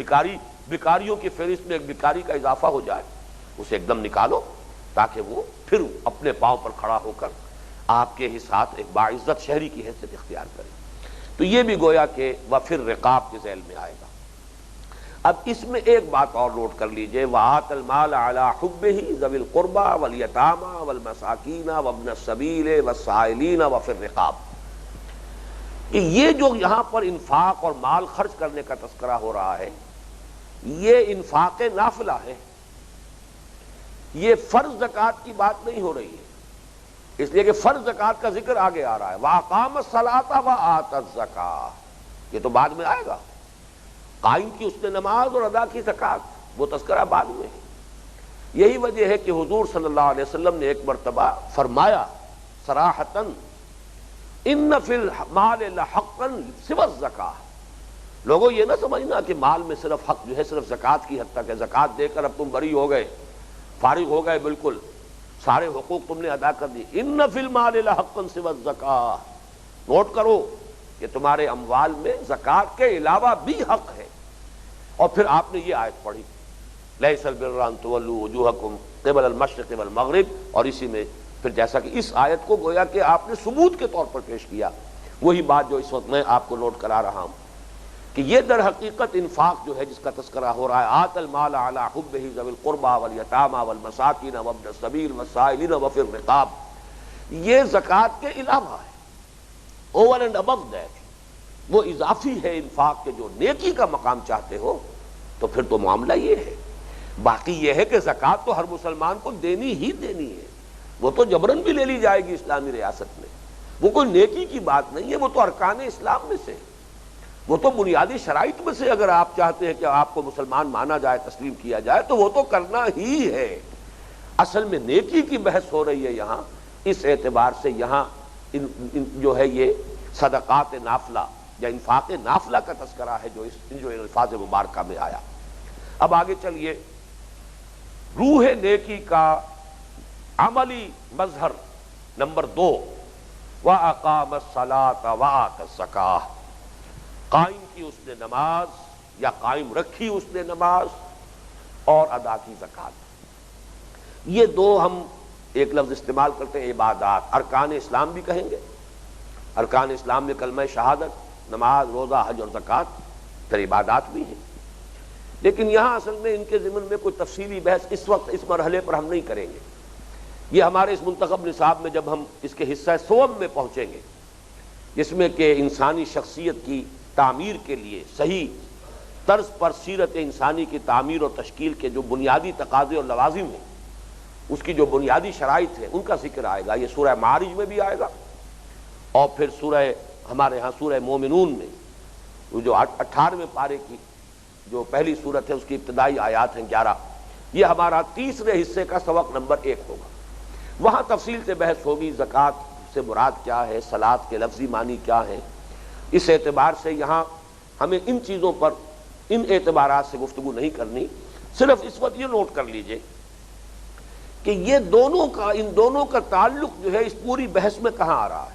بھکاریوں کی فہرست میں ایک بھکاری کا اضافہ ہو جائے۔ اسے ایک دم نکالو تاکہ وہ پھر اپنے پاؤں پر کھڑا ہو کر آپ کے ہی ساتھ ایک باعزت شہری کی حیثیت اختیار کرے۔ تو یہ بھی گویا کہ وفر رقاب کے ذیل میں آئے گا۔ اب اس میں ایک بات اور نوٹ کر لیجئے، وآت المال علی حبہ ذوی القربى والیتامى والمساکین وابن السبیل والسائلین وفی الرقاب، کہ یہ جو یہاں پر انفاق اور مال خرچ کرنے کا تذکرہ ہو رہا ہے، یہ انفاق نافلہ ہے، یہ فرض زکوٰۃ کی بات نہیں ہو رہی ہے، اس لیے کہ فرض زکوٰۃ کا ذکر آگے آ رہا ہے، وَأَقَامَ الصَّلَاةَ وَآتَى الزَّكَاةَ، یہ تو بعد میں آئے گا، قائم کی اس نے نماز اور ادا کی زکوٰۃ، وہ تذکرہ بعد میں ہے۔ یہی وجہ ہے کہ حضور صلی اللہ علیہ وسلم نے ایک مرتبہ فرمایا صراحتاً، ان فی المال لحقا سوى الزکاۃ، لوگوں یہ نہ سمجھنا کہ مال میں صرف حق جو ہے صرف زکوٰۃ کی حد تک ہے، زکوٰۃ دے کر اب تم بری ہو گئے، فارغ ہو گئے، بالکل سارے حقوق تم نے ادا کر دی۔ ان فی المال لحقا سوى الزکاۃ، نوٹ کرو کہ تمہارے اموال میں زکوٰۃ کے علاوہ بھی حق ہے۔ اور پھر آپ نے یہ آیت پڑھی، لیس البر ان تولوا وجوہکم قبل المشرق والمغرب، اور اسی میں پھر جیسا کہ اس آیت کو گویا کہ آپ نے ثبوت کے طور پر پیش کیا، وہی بات جو اس وقت میں آپ کو نوٹ کرا رہا ہوں کہ یہ در حقیقت انفاق جو ہے جس کا تذکرہ ہو رہا ہے، آت المال علی حبہ ذوی القربى والیتامى والمساکین وابن السبیل والسائلین وفی الرقاب، یہ زکوٰۃ کے علاوہ ہے، اوور اینڈ ابو دیٹ، وہ اضافی ہے انفاق کے۔ جو نیکی کا مقام چاہتے ہو تو پھر تو معاملہ یہ ہے۔ باقی یہ ہے کہ زکوٰۃ تو ہر مسلمان کو دینی ہی دینی ہے، وہ تو جبراً بھی لے لی جائے گی اسلامی ریاست میں، وہ کوئی نیکی کی بات نہیں ہے، وہ تو ارکان اسلام میں سے، وہ تو بنیادی شرائط میں سے اگر آپ چاہتے ہیں کہ آپ کو مسلمان مانا جائے، تسلیم کیا جائے، تو وہ تو کرنا ہی ہے۔ اصل میں نیکی کی بحث ہو رہی ہے یہاں، اس اعتبار سے یہاں جو ہے یہ صدقات نافلہ یا انفاق نافلہ کا تذکرہ ہے جو الفاظ مبارکہ میں آیا۔ اب آگے چلیے، روح نیکی کا عملی مظہر نمبر 2، وَأَقَامَ الصَّلَاةَ وَآتَى الزَّكَاةَ، قائم کی اس نے نماز یا قائم رکھی اس نے نماز اور ادا کی زکوٰۃ۔ یہ دو ہم ایک لفظ استعمال کرتے ہیں عبادات، ارکان اسلام بھی کہیں گے۔ ارکان اسلام میں کلمہ شہادت، نماز، روزہ، حج اور زکوٰۃ، پھر عبادات بھی ہیں، لیکن یہاں اصل میں ان کے ضمن میں کوئی تفصیلی بحث اس وقت اس مرحلے پر ہم نہیں کریں گے۔ یہ ہمارے اس منتخب نصاب میں جب ہم اس کے حصہ سوم میں پہنچیں گے، جس میں کہ انسانی شخصیت کی تعمیر کے لیے صحیح طرز پر سیرت انسانی کی تعمیر اور تشکیل کے جو بنیادی تقاضے اور لوازم ہیں، اس کی جو بنیادی شرائط ہیں، ان کا ذکر آئے گا۔ یہ سورہ معارج میں بھی آئے گا، اور پھر ہمارے ہاں سورہ مومنون میں وہ جو 18ویں پارے کی جو پہلی صورت ہے، اس کی ابتدائی آیات ہیں 11، یہ ہمارا تیسرے حصے کا سبق نمبر 1 ہوگا۔ وہاں تفصیل سے بحث ہوگی، زکوٰۃ سے مراد کیا ہے، صلاۃ کے لفظی معنی کیا ہے۔ اس اعتبار سے یہاں ہمیں ان چیزوں پر ان اعتبارات سے گفتگو نہیں کرنی، صرف اس وقت یہ نوٹ کر لیجئے کہ ان دونوں کا تعلق جو ہے اس پوری بحث میں کہاں آ رہا ہے۔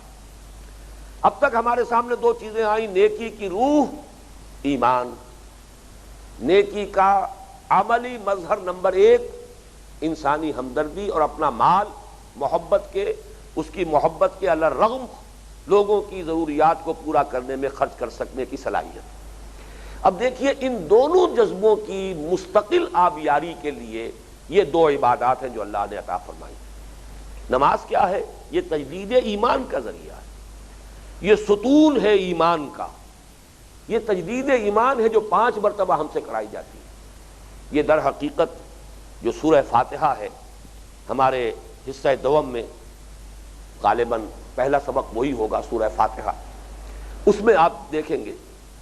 اب تک ہمارے سامنے 2 چیزیں آئیں، نیکی کی روح ایمان، نیکی کا عملی مظہر نمبر 1 انسانی ہمدردی اور اپنا مال اس کی محبت کے علی الرغم لوگوں کی ضروریات کو پورا کرنے میں خرچ کر سکنے کی صلاحیت۔ اب دیکھیے، ان دونوں جذبوں کی مستقل آبیاری کے لیے یہ 2 عبادات ہیں جو اللہ نے عطا فرمائی۔ نماز کیا ہے؟ یہ تجدید ایمان کا ذریعہ ہے، یہ ستون ہے ایمان کا، یہ تجدید ایمان ہے جو 5 مرتبہ ہم سے کرائی جاتی ہے۔ یہ در حقیقت جو سورہ فاتحہ ہے، ہمارے حصہ دوم میں غالباً پہلا سبق وہی ہوگا، سورہ فاتحہ۔ اس میں آپ دیکھیں گے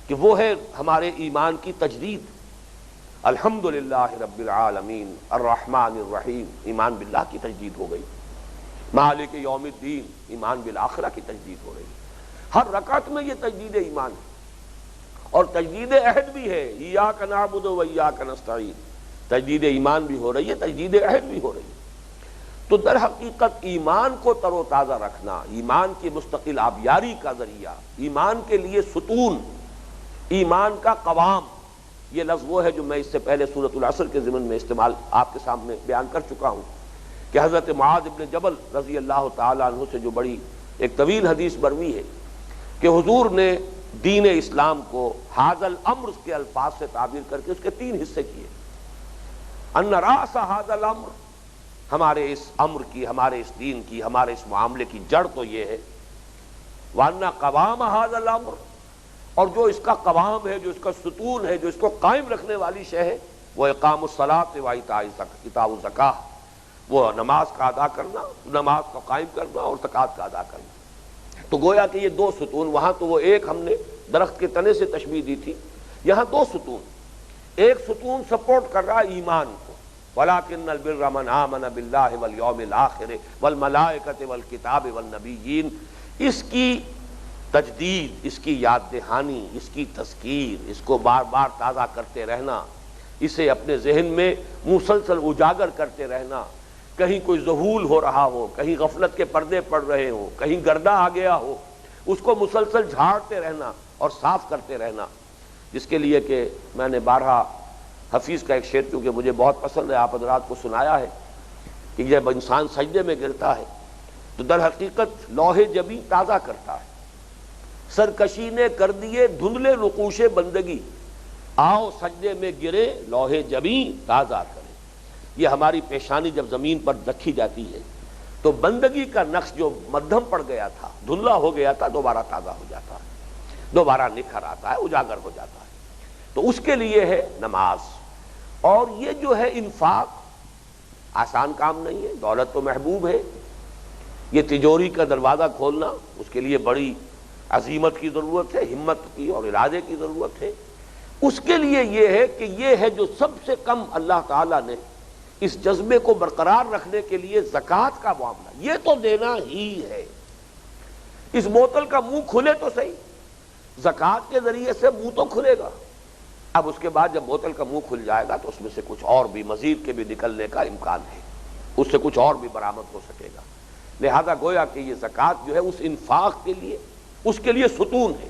کہ وہ ہے ہمارے ایمان کی تجدید۔ الحمدللہ رب العالمین الرحمن الرحیم، ایمان باللہ کی تجدید ہو گئی۔ مالک یوم الدین، ایمان بالآخرہ کی تجدید ہو رہی ہے۔ ہر رکعت میں یہ تجدید ایمان ہے۔ اور تجدید عہد بھی ہے، ایاک نعبد و ایاک نستعین، تجدید ایمان بھی ہو رہی ہے، تجدید عہد بھی ہو رہی ہے۔ تو در حقیقت ایمان کو تر و تازہ رکھنا، ایمان کی مستقل آبیاری کا ذریعہ، ایمان کے لیے ستون، ایمان کا قوام، یہ لفظ وہ ہے جو میں اس سے پہلے سورۃ العصر کے ضمن میں استعمال آپ کے سامنے بیان کر چکا ہوں کہ حضرت معاذ ابن جبل رضی اللہ تعالیٰ عنہ سے جو بڑی ایک طویل حدیث مروی ہے کہ حضور نے دین اسلام کو ھذا الامر کے الفاظ سے تعبیر کر کے اس کے 3 حصے کیے۔ ان راس ھذا الامر، ہمارے اس امر کی، ہمارے اس دین کی، ہمارے اس معاملے کی جڑ تو یہ ہے، وان قوام ھذا الامر، اور جو اس کا قوام ہے، جو اس کا ستون ہے، جو اس کو قائم رکھنے والی شے ہے، وہ اقام الصلاۃ و ایتاء الزکاۃ، وہ نماز کا ادا کرنا، نماز کا قائم کرنا اور زکوٰۃ کا ادا کرنا۔ تو گویا کہ یہ 2 ستون، وہاں تو وہ ایک ہم نے درخت کے تنے سے تشبیہ دی تھی، یہاں 2 ستون، ایک ستون سپورٹ کر رہا ایمان کو، وَلَٰكِنَّ الْبِرَّ مَنْ آمَنَ بِاللَّهِ وَالْيَوْمِ الْآخِرِ وَالْمَلَائِكَةِ وَالْكِتَابِ وَالنَّبِيِّينَ، اس کی تجدید، اس کی یاد دہانی، اس کی تذکیر، اس کو بار بار تازہ کرتے رہنا، اسے اپنے ذہن میں مسلسل اجاگر کرتے رہنا، کہیں کوئی ذہول ہو رہا ہو، کہیں غفلت کے پردے پڑ رہے ہوں، کہیں گردہ آ گیا ہو، اس کو مسلسل جھاڑتے رہنا اور صاف کرتے رہنا، جس کے لیے کہ میں نے بارہا حفیظ کا ایک شعر کیونکہ مجھے بہت پسند ہے، آپ حضرات کو سنایا ہے کہ جب انسان سجدے میں گرتا ہے تو در حقیقت لوح جبیں تازہ کرتا ہے، سرکشی نے کر دیے دھندلے نقوش بندگی، آؤ سجدے میں گرے لوح جبیں تازہ کرے۔ یہ ہماری پیشانی جب زمین پر رکھی جاتی ہے تو بندگی کا نقش جو مدھم پڑ گیا تھا، دھندلا ہو گیا تھا، دوبارہ تازہ ہو جاتا ہے، دوبارہ نکھر آتا ہے، اجاگر ہو جاتا ہے۔ تو اس کے لیے ہے نماز، اور یہ جو ہے انفاق آسان کام نہیں ہے، دولت تو محبوب ہے، یہ تجوری کا دروازہ کھولنا اس کے لیے بڑی عزیمت کی ضرورت ہے، ہمت کی اور ارادے کی ضرورت ہے۔ اس کے لیے یہ ہے کہ یہ ہے جو سب سے کم اللہ تعالیٰ نے اس جذبے کو برقرار رکھنے کے لیے زکوٰۃ کا معاملہ، یہ تو دینا ہی ہے۔ اس بوتل کا منہ کھلے تو صحیح، زکوٰۃ کے ذریعے سے منہ تو کھلے گا، اب اس کے بعد جب بوتل کا منہ کھل جائے گا تو اس میں سے کچھ اور بھی مزید کے بھی نکلنے کا امکان ہے، اس سے کچھ اور بھی برآمد ہو سکے گا۔ لہذا گویا کہ یہ زکوٰۃ جو ہے اس انفاق کے لیے، اس کے لیے ستون ہے،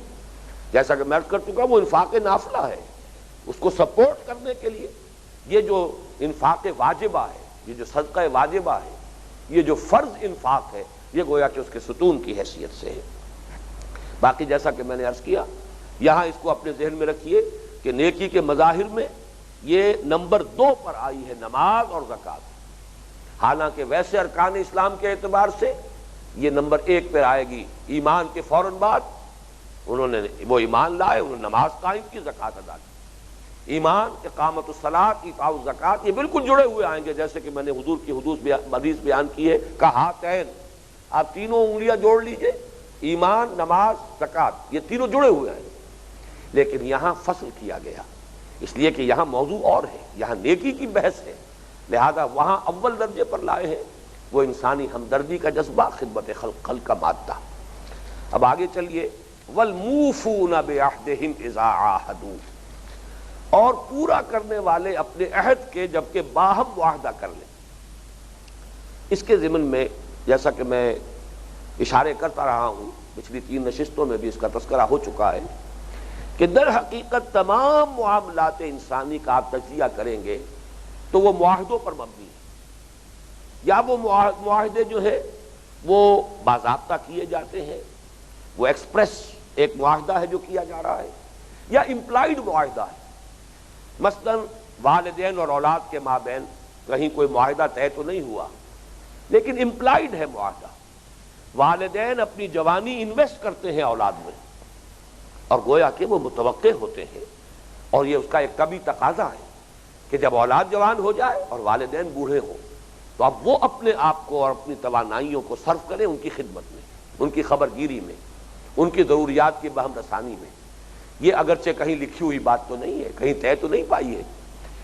جیسا کہ میں عرض کر چکا وہ انفاق نافلہ ہے، اس کو سپورٹ کرنے کے لیے یہ جو انفاق واجبہ ہے، یہ جو صدقہ واجبہ ہے، یہ جو فرض انفاق ہے، یہ گویا کہ اس کے ستون کی حیثیت سے ہے۔ باقی جیسا کہ میں نے عرض کیا، یہاں اس کو اپنے ذہن میں رکھیے کہ نیکی کے مظاہر میں یہ نمبر 2 پر آئی ہے نماز اور زکوٰۃ، حالانکہ ویسے ارکان اسلام کے اعتبار سے یہ نمبر 1 پر آئے گی۔ ایمان کے فوراً بعد انہوں نے وہ ایمان لائے، انہوں نے نماز قائم کی، زکوٰۃ ادا کی۔ ایمان، اقامت الصلاۃ، ایتاء الزکوٰۃ، یہ بالکل جڑے ہوئے آئیں گے، جیسے کہ میں نے حضور کی حدیث بیان کی ہے کہ ہاتین، آپ تینوں انگلیاں جوڑ لیجئے، ایمان، نماز، زکوٰۃ، یہ تینوں جڑے ہوئے ہیں، لیکن یہاں فصل کیا گیا، اس لیے کہ یہاں موضوع اور ہے، یہاں نیکی کی بحث ہے، لہذا وہاں اول درجے پر لائے ہیں وہ انسانی ہمدردی کا جذبہ، خدمت خلق کا مادہ۔ اب آگے چلیے، والموفون بعہدہم اذا عاہدوا، اور پورا کرنے والے اپنے عہد کے جبکہ باہم معاہدہ کر لیں۔ اس کے ضمن میں جیسا کہ میں اشارے کرتا رہا ہوں، پچھلی 3 نشستوں میں بھی اس کا تذکرہ ہو چکا ہے کہ در حقیقت تمام معاملات انسانی کا آپ تجزیہ کریں گے تو وہ معاہدوں پر مبنی ہے، یا وہ معاہدے جو ہے وہ باضابطہ کیے جاتے ہیں، وہ ایکسپریس ایک معاہدہ ہے جو کیا جا رہا ہے، یا امپلائیڈ معاہدہ ہے، مثلا والدین اور اولاد کے مابین کہیں کوئی معاہدہ طے تو نہیں ہوا لیکن امپلائیڈ ہے معاہدہ، والدین اپنی جوانی انویسٹ کرتے ہیں اولاد میں اور گویا کہ وہ متوقع ہوتے ہیں، اور یہ اس کا ایک کبھی تقاضا ہے کہ جب اولاد جوان ہو جائے اور والدین بوڑھے ہوں تو اب وہ اپنے آپ کو اور اپنی توانائیوں کو صرف کریں ان کی خدمت میں، ان کی خبر گیری میں، ان کی ضروریات کی بہم رسانی میں۔ یہ اگرچہ کہیں لکھی ہوئی بات تو نہیں ہے، کہیں طے تو نہیں پائی ہے،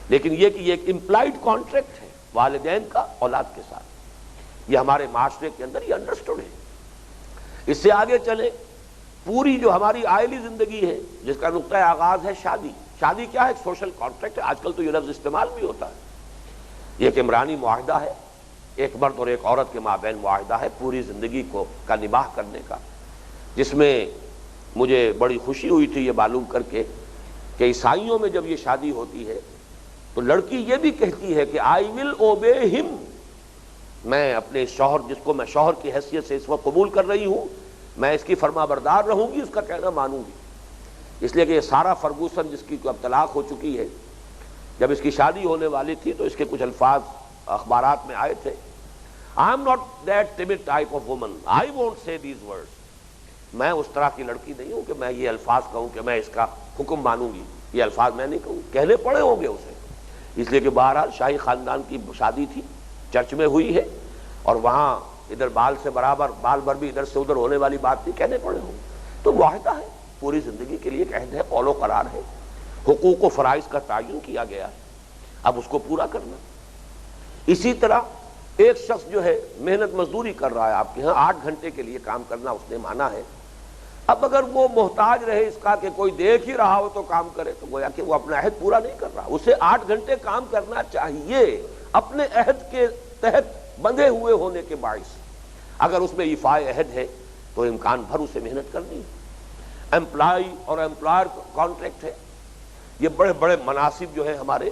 لیکن یہ کہ یہ ایک امپلائیڈ کانٹریکٹ ہے والدین کا اولاد کے ساتھ، یہ ہمارے معاشرے کے اندر یہ انڈرسٹوڈ ہے۔ اس سے آگے چلیں پوری جو ہماری آئلی زندگی ہے جس کا نقطۂ آغاز ہے شادی. شادی کیا ہے؟ ایک سوشل کانٹریکٹ ہے. آج کل تو یہ لفظ استعمال بھی ہوتا ہے. یہ ایک عمرانی معاہدہ ہے، ایک مرد اور ایک عورت کے مابین معاہدہ ہے پوری زندگی کا نباہ کرنے کا، جس میں مجھے بڑی خوشی ہوئی تھی یہ معلوم کر کے کہ عیسائیوں میں جب یہ شادی ہوتی ہے تو لڑکی یہ بھی کہتی ہے کہ آئی ول اوبے ہم، میں اپنے شوہر جس کو میں شوہر کی حیثیت سے اس وقت قبول کر رہی ہوں، میں اس کی فرما بردار رہوں گی، اس کا کہنا مانوں گی. اس لیے کہ یہ سارا فرگوسن جس کی اب طلاق ہو چکی ہے، جب اس کی شادی ہونے والی تھی تو اس کے کچھ الفاظ اخبارات میں آئے تھے. I am not that timid type of woman. I won't say these words. میں اس طرح کی لڑکی نہیں ہوں کہ میں یہ الفاظ کہوں کہ میں اس کا حکم مانوں گی. یہ الفاظ میں نہیں کہوں، کہنے پڑے ہوں گے اسے. اس لیے کہ بہرحال شاہی خاندان کی شادی تھی، چرچ میں ہوئی ہے، اور وہاں ادھر بال سے برابر بال بھر بھی ادھر سے ادھر ہونے والی بات نہیں، کہنے پڑے ہوں. تو معاہدہ ہے، پوری زندگی کے لیے ایک عہد ہے، قول و قرار ہے. حقوق و فرائض کا تعین کیا گیا ہے، اب اس کو پورا کرنا. اسی طرح ایک شخص جو ہے محنت مزدوری کر رہا ہے آپ کے ہاں، 8 گھنٹے کے لیے کام کرنا اس نے مانا ہے. اب اگر وہ محتاج رہے اس کا کہ کوئی دیکھ ہی رہا ہو تو کام کرے، تو گویا کہ وہ اپنا عہد پورا نہیں کر رہا. اسے 8 گھنٹے کام کرنا چاہیے اپنے عہد کے تحت بندھے ہوئے ہونے کے باعث. اگر اس میں ایفائے عہد ہے تو امکان بھر اسے محنت کرنی ہے. امپلائی اور امپلائر کانٹریکٹ ہے. یہ بڑے بڑے مناصب جو ہیں ہمارے،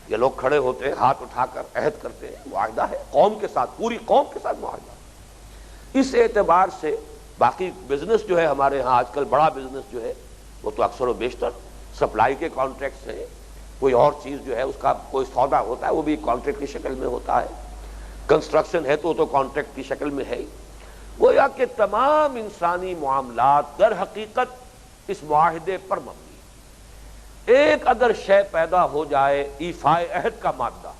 یہ لوگ کھڑے ہوتے ہیں ہاتھ اٹھا کر عہد کرتے ہیں، معاہدہ ہے قوم کے ساتھ، پوری قوم کے ساتھ معاہدہ. اس اعتبار سے باقی بزنس جو ہے ہمارے ہاں آج کل بڑا بزنس جو ہے وہ تو اکثر و بیشتر سپلائی کے کانٹریکٹس ہیں. کوئی اور چیز جو ہے اس کا کوئی سودا ہوتا ہے وہ بھی کانٹریکٹ کی شکل میں ہوتا ہے. کنسٹرکشن ہے تو کانٹریکٹ کی شکل میں ہے ہی. گویا کہ تمام انسانی معاملات در حقیقت اس معاہدے پر مبنی. ایک اگر شے پیدا ہو جائے ایفائے عہد کا مادہ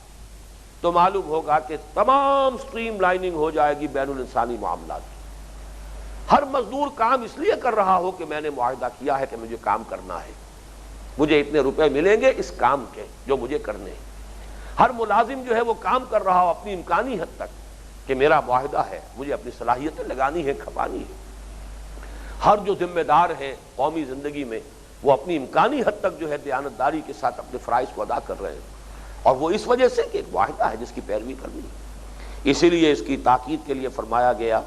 تو معلوم ہوگا کہ تمام سٹریم لائننگ ہو جائے گی بین الانسانی معاملات. ہر مزدور کام اس لیے کر رہا ہو کہ میں نے معاہدہ کیا ہے کہ مجھے کام کرنا ہے، مجھے اتنے روپے ملیں گے اس کام کے جو مجھے کرنے ہیں. ہر ملازم جو ہے وہ کام کر رہا ہو اپنی امکانی حد تک کہ میرا معاہدہ ہے، مجھے اپنی صلاحیتیں لگانی ہے، کھپانی ہے. ہر جو ذمہ دار ہے قومی زندگی میں وہ اپنی امکانی حد تک جو ہے دیانتداری کے ساتھ اپنے فرائض کو ادا کر رہے ہیں، اور وہ اس وجہ سے کہ ایک معاہدہ ہے جس کی پیروی کرنی ہے. اسی لیے اس کی تاکید کے لیے فرمایا گیا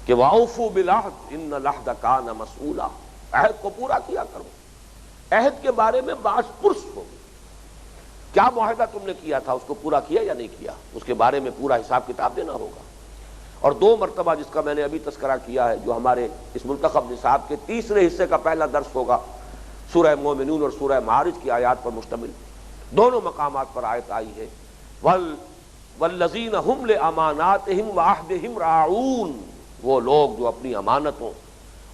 کہ وَأَوْفُوا بِالْعَهْدِ إِنَّ الْعَهْدَ كَانَ مَسْئُولًا. عہد کو پورا کیا کرو. عہد کے بارے میں باز پرس ہو، کیا معاہدہ تم نے کیا تھا، اس کو پورا کیا یا نہیں کیا، اس کے بارے میں پورا حساب کتاب دینا ہوگا. اور 2 مرتبہ جس کا میں نے ابھی تذکرہ کیا ہے، جو ہمارے اس منتخب نصاب کے تیسرے حصے کا پہلا درس ہوگا، سورہ مومنون اور سورہ معارج کی آیات پر مشتمل. دونوں مقامات پر آیت آئی ہے وَالَّذِينَ هُمْ لِأَمَانَاتِهِمْ وَعَهْدِهِمْ رَاعُونَ. وہ لوگ جو اپنی امانتوں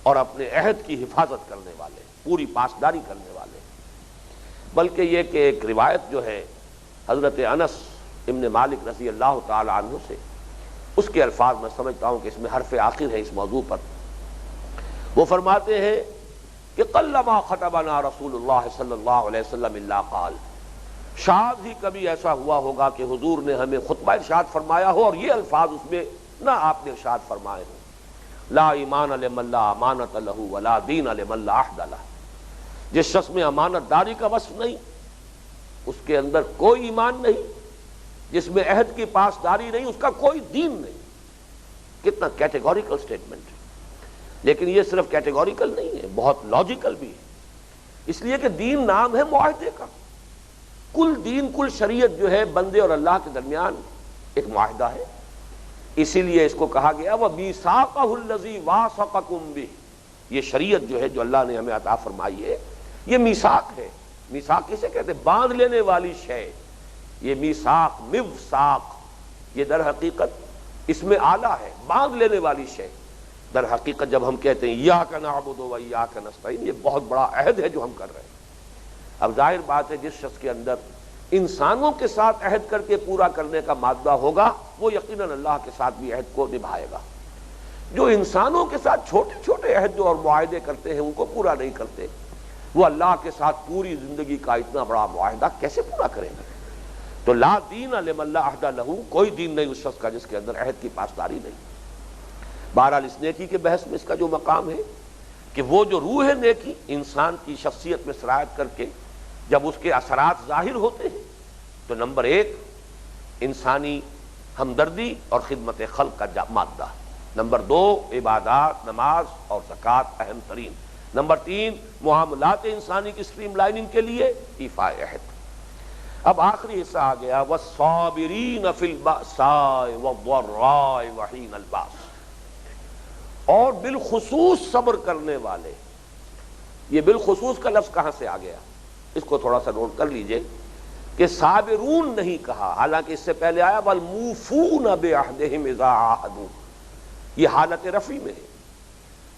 اور اپنے عہد کی حفاظت کرنے والے، پوری پاسداری کرنے والے. بلکہ یہ کہ ایک روایت جو ہے حضرت انس ابن مالک رضی اللہ تعالی عنہ سے، اس کے الفاظ میں سمجھتا ہوں کہ اس میں حرف آخر ہے اس موضوع پر. وہ فرماتے ہیں کہ قلما خطبنا رسول اللہ صلی اللہ علیہ وسلم الا قال. شاید ہی کبھی ایسا ہوا ہوگا کہ حضور نے ہمیں خطبہ ارشاد فرمایا ہو اور یہ الفاظ اس میں نہ آپ نے ارشاد فرمائے ہوں، لا ایمان لمن لا امانت له ولا دین لمن لا عہد له. جس شخص میں امانت داری کا وصف نہیں، اس کے اندر کوئی ایمان نہیں، جس میں عہد کی پاسداری نہیں، اس کا کوئی دین نہیں. کتنا کیٹیگوریکل سٹیٹمنٹ ہے. لیکن یہ صرف کیٹیگوریکل نہیں ہے، بہت لاجیکل بھی ہے. اس لیے کہ دین نام ہے معاہدے کا. کل دین، کل شریعت جو ہے بندے اور اللہ کے درمیان ایک معاہدہ ہے. اسی لیے اس کو کہا گیا وَمِيثَاقَهُ الَّذِي وَاثَقَكُم بِهِ. یہ شریعت جو ہے جو اللہ نے ہمیں عطا فرمائی ہے، یہ میثاق ہے. میثاق کسے کہتے ہیں؟ باندھ لینے والی شے. یہ میثاق، میوثاق، یہ در حقیقت اس میں آلہ ہے، باندھ لینے والی شے. در حقیقت جب ہم کہتے ہیں ایاک نعبد و ایاک نستعین، یہ بہت بڑا عہد ہے جو ہم کر رہے ہیں. اب ظاہر بات ہے جس شخص کے اندر انسانوں کے ساتھ عہد کر کے پورا کرنے کا مادہ ہوگا وہ یقیناً اللہ کے ساتھ بھی عہد کو نبھائے گا. جو انسانوں کے ساتھ چھوٹے چھوٹے عہد اور معاہدے کرتے ہیں ان کو پورا نہیں کرتے، وہ اللہ کے ساتھ پوری زندگی کا اتنا بڑا معاہدہ کیسے پورا کریں گے؟ تو لا دین لمن لا عہد لہ، کوئی دین نہیں اس شخص کا جس کے اندر عہد کی پاسداری نہیں. بہرحال اس نیکی کے بحث میں اس کا جو مقام ہے کہ وہ جو روح نیکی انسان کی شخصیت میں سرایت کر کے جب اس کے اثرات ظاہر ہوتے ہیں تو نمبر ایک انسانی ہمدردی اور خدمت خلق کا مادہ، نمبر دو عبادات نماز اور زکوٰۃ اہم ترین، نمبر تین معاملات انسانی کی اسٹریم لائننگ کے لیے ایفاء عہد۔ اب آخری حصہ آ گیا والصابرین فی البأساء والضراء وحین الباس، اور بالخصوص صبر کرنے والے۔ یہ بالخصوص کا لفظ کہاں سے آ گیا؟ اس کو تھوڑا سا نوٹ کر لیجئے کہ صابرون نہیں کہا، حالانکہ اس سے پہلے آیا والموفون بعہدہم اذا عاہدوا، یہ حالت رفعی میں ہے۔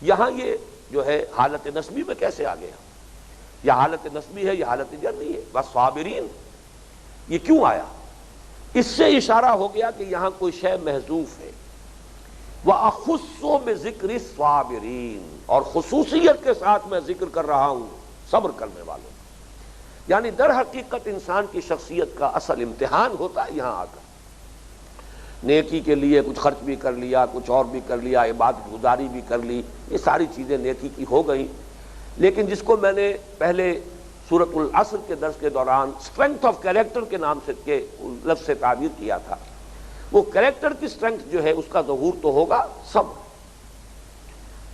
یہاں یہ جو ہے حالت نصبی میں کیسے آ گیا؟ یہ حالت نصبی ہے، یہ حالت جری ہے۔ والصابرین یہ کیوں آیا؟ اس سے اشارہ ہو گیا کہ یہاں کوئی شے محذوف ہے۔ وَأَخُصُّ بِذِكْرِ الصَّابِرِينَ، اور خصوصیت کے ساتھ میں ذکر کر رہا ہوں صبر کرنے والوں، یعنی در حقیقت انسان کی شخصیت کا اصل امتحان ہوتا ہے یہاں آ کر۔ نیکی کے لیے کچھ خرچ بھی کر لیا، کچھ اور بھی کر لیا، عبادت گزاری بھی کر لی، یہ ساری چیزیں نیکی کی ہو گئیں، لیکن جس کو میں نے پہلے سورۃ العصر کے درس کے دوران اسٹرینتھ آف کیریکٹر کے نام سے کے لفظ سے تعبیر کیا تھا، وہ کیریکٹر کی اسٹرینتھ جو ہے اس کا ظہور تو ہوگا صبر۔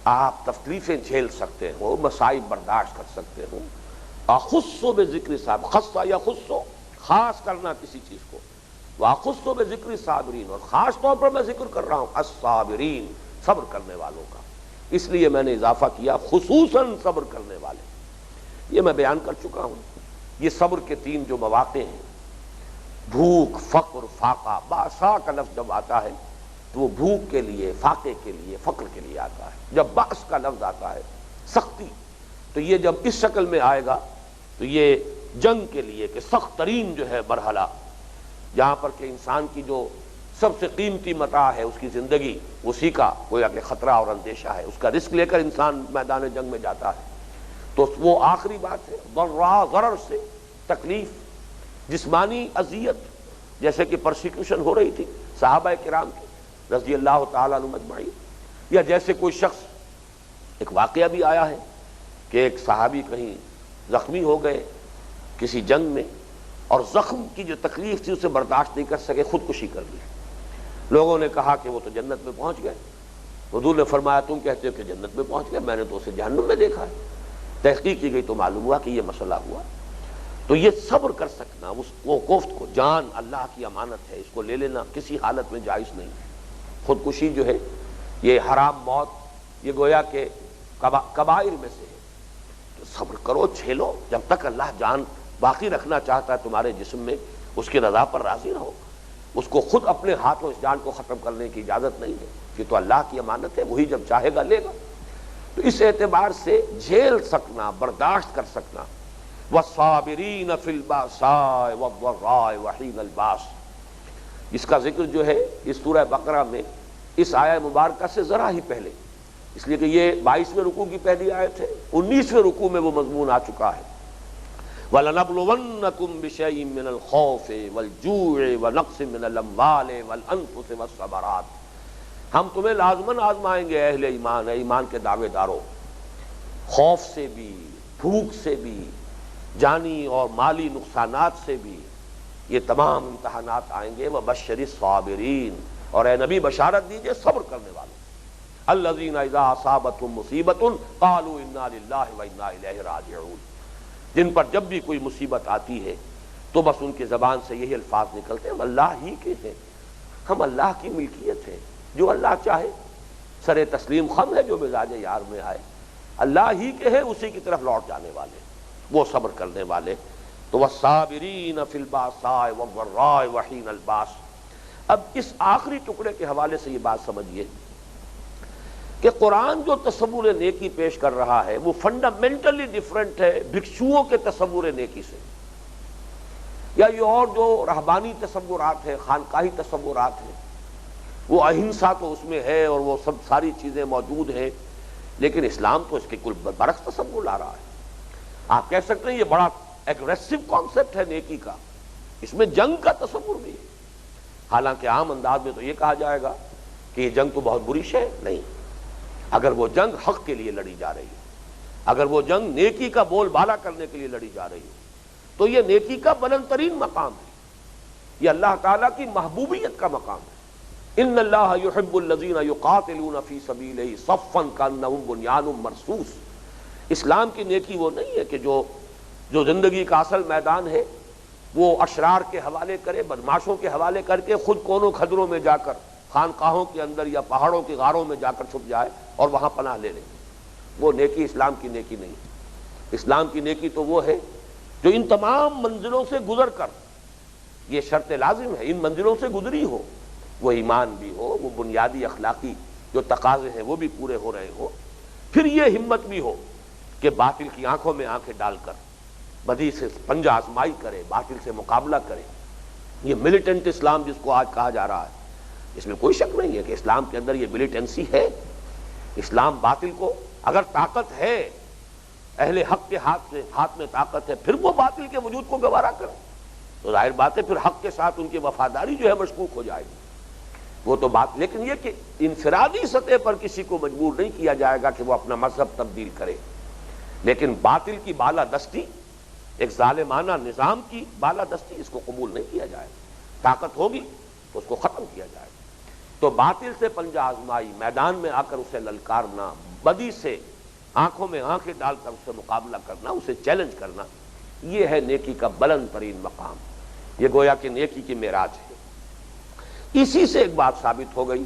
آپ تکلیفیں جھیل سکتے ہو، مصائب برداشت کر سکتے ہو۔ اخص بذکر صاحب، خص یا خص، خاص کرنا کسی چیز کو، واخص بذکر صابرین، اور خاص طور پر میں ذکر کر رہا ہوں الصابرین، صبر کرنے والوں کا، اس لیے میں نے اضافہ کیا خصوصاً صبر کرنے والے۔ یہ میں بیان کر چکا ہوں، یہ صبر کے تین جو مواقع ہیں، بھوک، فقر، فاقہ۔ باسا کا لفظ جب آتا ہے تو وہ بھوک کے لیے، فاقے کے لیے، فقر کے لیے آتا ہے۔ جب باس کا لفظ آتا ہے سختی، تو یہ جب اس شکل میں آئے گا تو یہ جنگ کے لیے کہ سخت ترین جو ہے مرحلہ، جہاں پر کہ انسان کی جو سب سے قیمتی متاع ہے اس کی زندگی، اسی کا گویا کہ خطرہ اور اندیشہ ہے، اس کا رسک لے کر انسان میدان جنگ میں جاتا ہے، تو وہ آخری بات ہے۔ ضرع، ضرر سے تکلیف، جسمانی اذیت، جیسے کہ پرسیکیوشن ہو رہی تھی صحابہ کرام کی رضی اللہ تعالیٰ عنہم اجمعین، یا جیسے کوئی شخص، ایک واقعہ بھی آیا ہے کہ ایک صحابی کہیں زخمی ہو گئے کسی جنگ میں، اور زخم کی جو تکلیف تھی اسے برداشت نہیں کر سکے، خودکشی کر لی۔ لوگوں نے کہا کہ وہ تو جنت میں پہنچ گئے۔ حضور نے فرمایا تم کہتے ہو کہ جنت میں پہنچ گئے، میں نے تو اسے جہنم میں دیکھا ہے۔ تحقیق کی گئی تو معلوم ہوا کہ یہ مسئلہ ہوا۔ تو یہ صبر کر سکنا، وہ کوفت کو، جان اللہ کی امانت ہے، اس کو لے لینا کسی حالت میں جائز نہیں۔ خودکشی جو ہے یہ حرام موت، یہ گویا کہ کبائر میں سے ہے۔ تو صبر کرو، جھیلو، جب تک اللہ جان باقی رکھنا چاہتا ہے تمہارے جسم میں، اس کی رضا پر راضی رہو۔ اس کو خود اپنے ہاتھوں اس جان کو ختم کرنے کی اجازت نہیں ہے، یہ تو اللہ کی امانت ہے، وہی جب چاہے گا لے گا۔ تو اس اعتبار سے جھیل سکنا، برداشت کر سکنا۔ والصابرین فی البأساء والضراء وحین الباس، اس کا ذکر جو ہے اس سورہ بقرہ میں اس آیہ مبارکہ سے ذرا ہی پہلے، اس لیے کہ یہ 22ویں رکوع کی پہلی آیت ہے، 19ویں رکوع میں وہ مضمون آ چکا ہے۔ وَلَنَبْلُوَنَّكُمْ بِشَيْءٍ مِّنَ الْخَوْفِ وَالْجُوعِ وَنَقْصٍ مِّنَ الْأَمْوَالِ وَالْأَنفُسِ وَالثَّمَرَاتِ، ہم تمہیں لازماً آزمائیں گے اہل ایمان، ایمان کے دعوے داروں، خوف سے بھی، بھوک سے بھی، جانی اور مالی نقصانات سے بھی، یہ تمام امتحانات آئیں گے۔ وَبَشِّرِ الصَّابِرِينَ، اور اے نبی بشارت دیجئے صبر کرنے والوں، الَّذِينَ إِذَا أَصَابَتْهُم مُّصِيبَةٌ قَالُوا إِنَّا لِلَّهِ وَإِنَّا إِلَيْهِ رَاجِعُونَ، جن پر جب بھی کوئی مصیبت آتی ہے تو بس ان کی زبان سے یہی الفاظ نکلتے ہیں، ہم اللہ ہی کے ہیں، ہم اللہ کی ملکیت ہے، جو اللہ چاہے، سر تسلیم خم ہے جو مزاج یار میں آئے، اللہ ہی کے ہیں، اسی کی طرف لوٹ جانے والے، وہ صبر کرنے والے۔ تو والصابرین فی الباساء والضراء وحین الباس۔ اب اس آخری ٹکڑے کے حوالے سے یہ بات سمجھیے کہ قرآن جو تصور نیکی پیش کر رہا ہے وہ فنڈامنٹلی ڈیفرنٹ ہے بھکشوؤں کے تصور نیکی سے، یا یہ اور جو رہبانی تصورات ہیں، خانقاہی تصورات ہیں، وہ اہنسا تو اس میں ہے اور وہ سب ساری چیزیں موجود ہیں، لیکن اسلام تو اس کے کل برعکس تصور لا رہا ہے۔ آپ کہہ سکتے ہیں یہ بڑا ایگریسو کانسیپٹ ہے نیکی کا، اس میں جنگ کا تصور بھی ہے، حالانکہ عام انداز میں تو یہ کہا جائے گا کہ یہ جنگ تو بہت بری شے ہے، نہیں، اگر وہ جنگ حق کے لیے لڑی جا رہی ہے، اگر وہ جنگ نیکی کا بول بالا کرنے کے لیے لڑی جا رہی ہو تو یہ نیکی کا بلند ترین مقام ہے، یہ اللہ تعالیٰ کی محبوبیت کا مقام ہے۔ ان اللہ یحب الذین یقاتلون فی سبیلہ صفا کانہم بنیان مرصوص۔ اسلام کی نیکی وہ نہیں ہے کہ جو زندگی کا اصل میدان ہے وہ اشرار کے حوالے کرے، بدماشوں کے حوالے کر کے خود کونوں کھدروں میں جا کر خانقاہوں کے اندر یا پہاڑوں کی غاروں میں جا کر چھپ جائے اور وہاں پناہ لے لے۔ وہ نیکی اسلام کی نیکی نہیں ہے۔ اسلام کی نیکی تو وہ ہے جو ان تمام منزلوں سے گزر کر، یہ شرط لازم ہے، ان منزلوں سے گزری ہو، وہ ایمان بھی ہو، وہ بنیادی اخلاقی جو تقاضے ہیں وہ بھی پورے ہو رہے ہو، پھر یہ ہمت بھی ہو کہ باطل کی آنکھوں میں آنکھیں ڈال کر بدی سے پنجہ آزمائی کرے، باطل سے مقابلہ کرے۔ یہ ملیٹنٹ اسلام جس کو آج کہا جا رہا ہے، اس میں کوئی شک نہیں ہے کہ اسلام کے اندر یہ ملیٹنسی ہے۔ اسلام باطل کو، اگر طاقت ہے اہل حق کے ہاتھ میں طاقت ہے، پھر وہ باطل کے وجود کو گوارا کرے تو ظاہر بات ہے پھر حق کے ساتھ ان کی وفاداری جو ہے مشکوک ہو جائے گی، وہ تو بات۔ لیکن یہ کہ انفرادی سطح پر کسی کو مجبور نہیں کیا جائے گا کہ وہ اپنا مذہب تبدیل کرے، لیکن باطل کی بالادستی، ایک ظالمانہ نظام کی بالادستی، اس کو قبول نہیں کیا جائے گا۔ طاقت ہوگی تو اس کو ختم کیا جائے گا۔ تو باطل سے پنجہ آزمائی، میدان میں آ کر اسے للکارنا، بدی سے آنکھوں میں آنکھیں ڈال کر اس سے مقابلہ کرنا، اسے چیلنج کرنا، یہ ہے نیکی کا بلند ترین مقام۔ یہ گویا کہ نیکی کی معراج ہے۔ اسی سے ایک بات ثابت ہو گئی،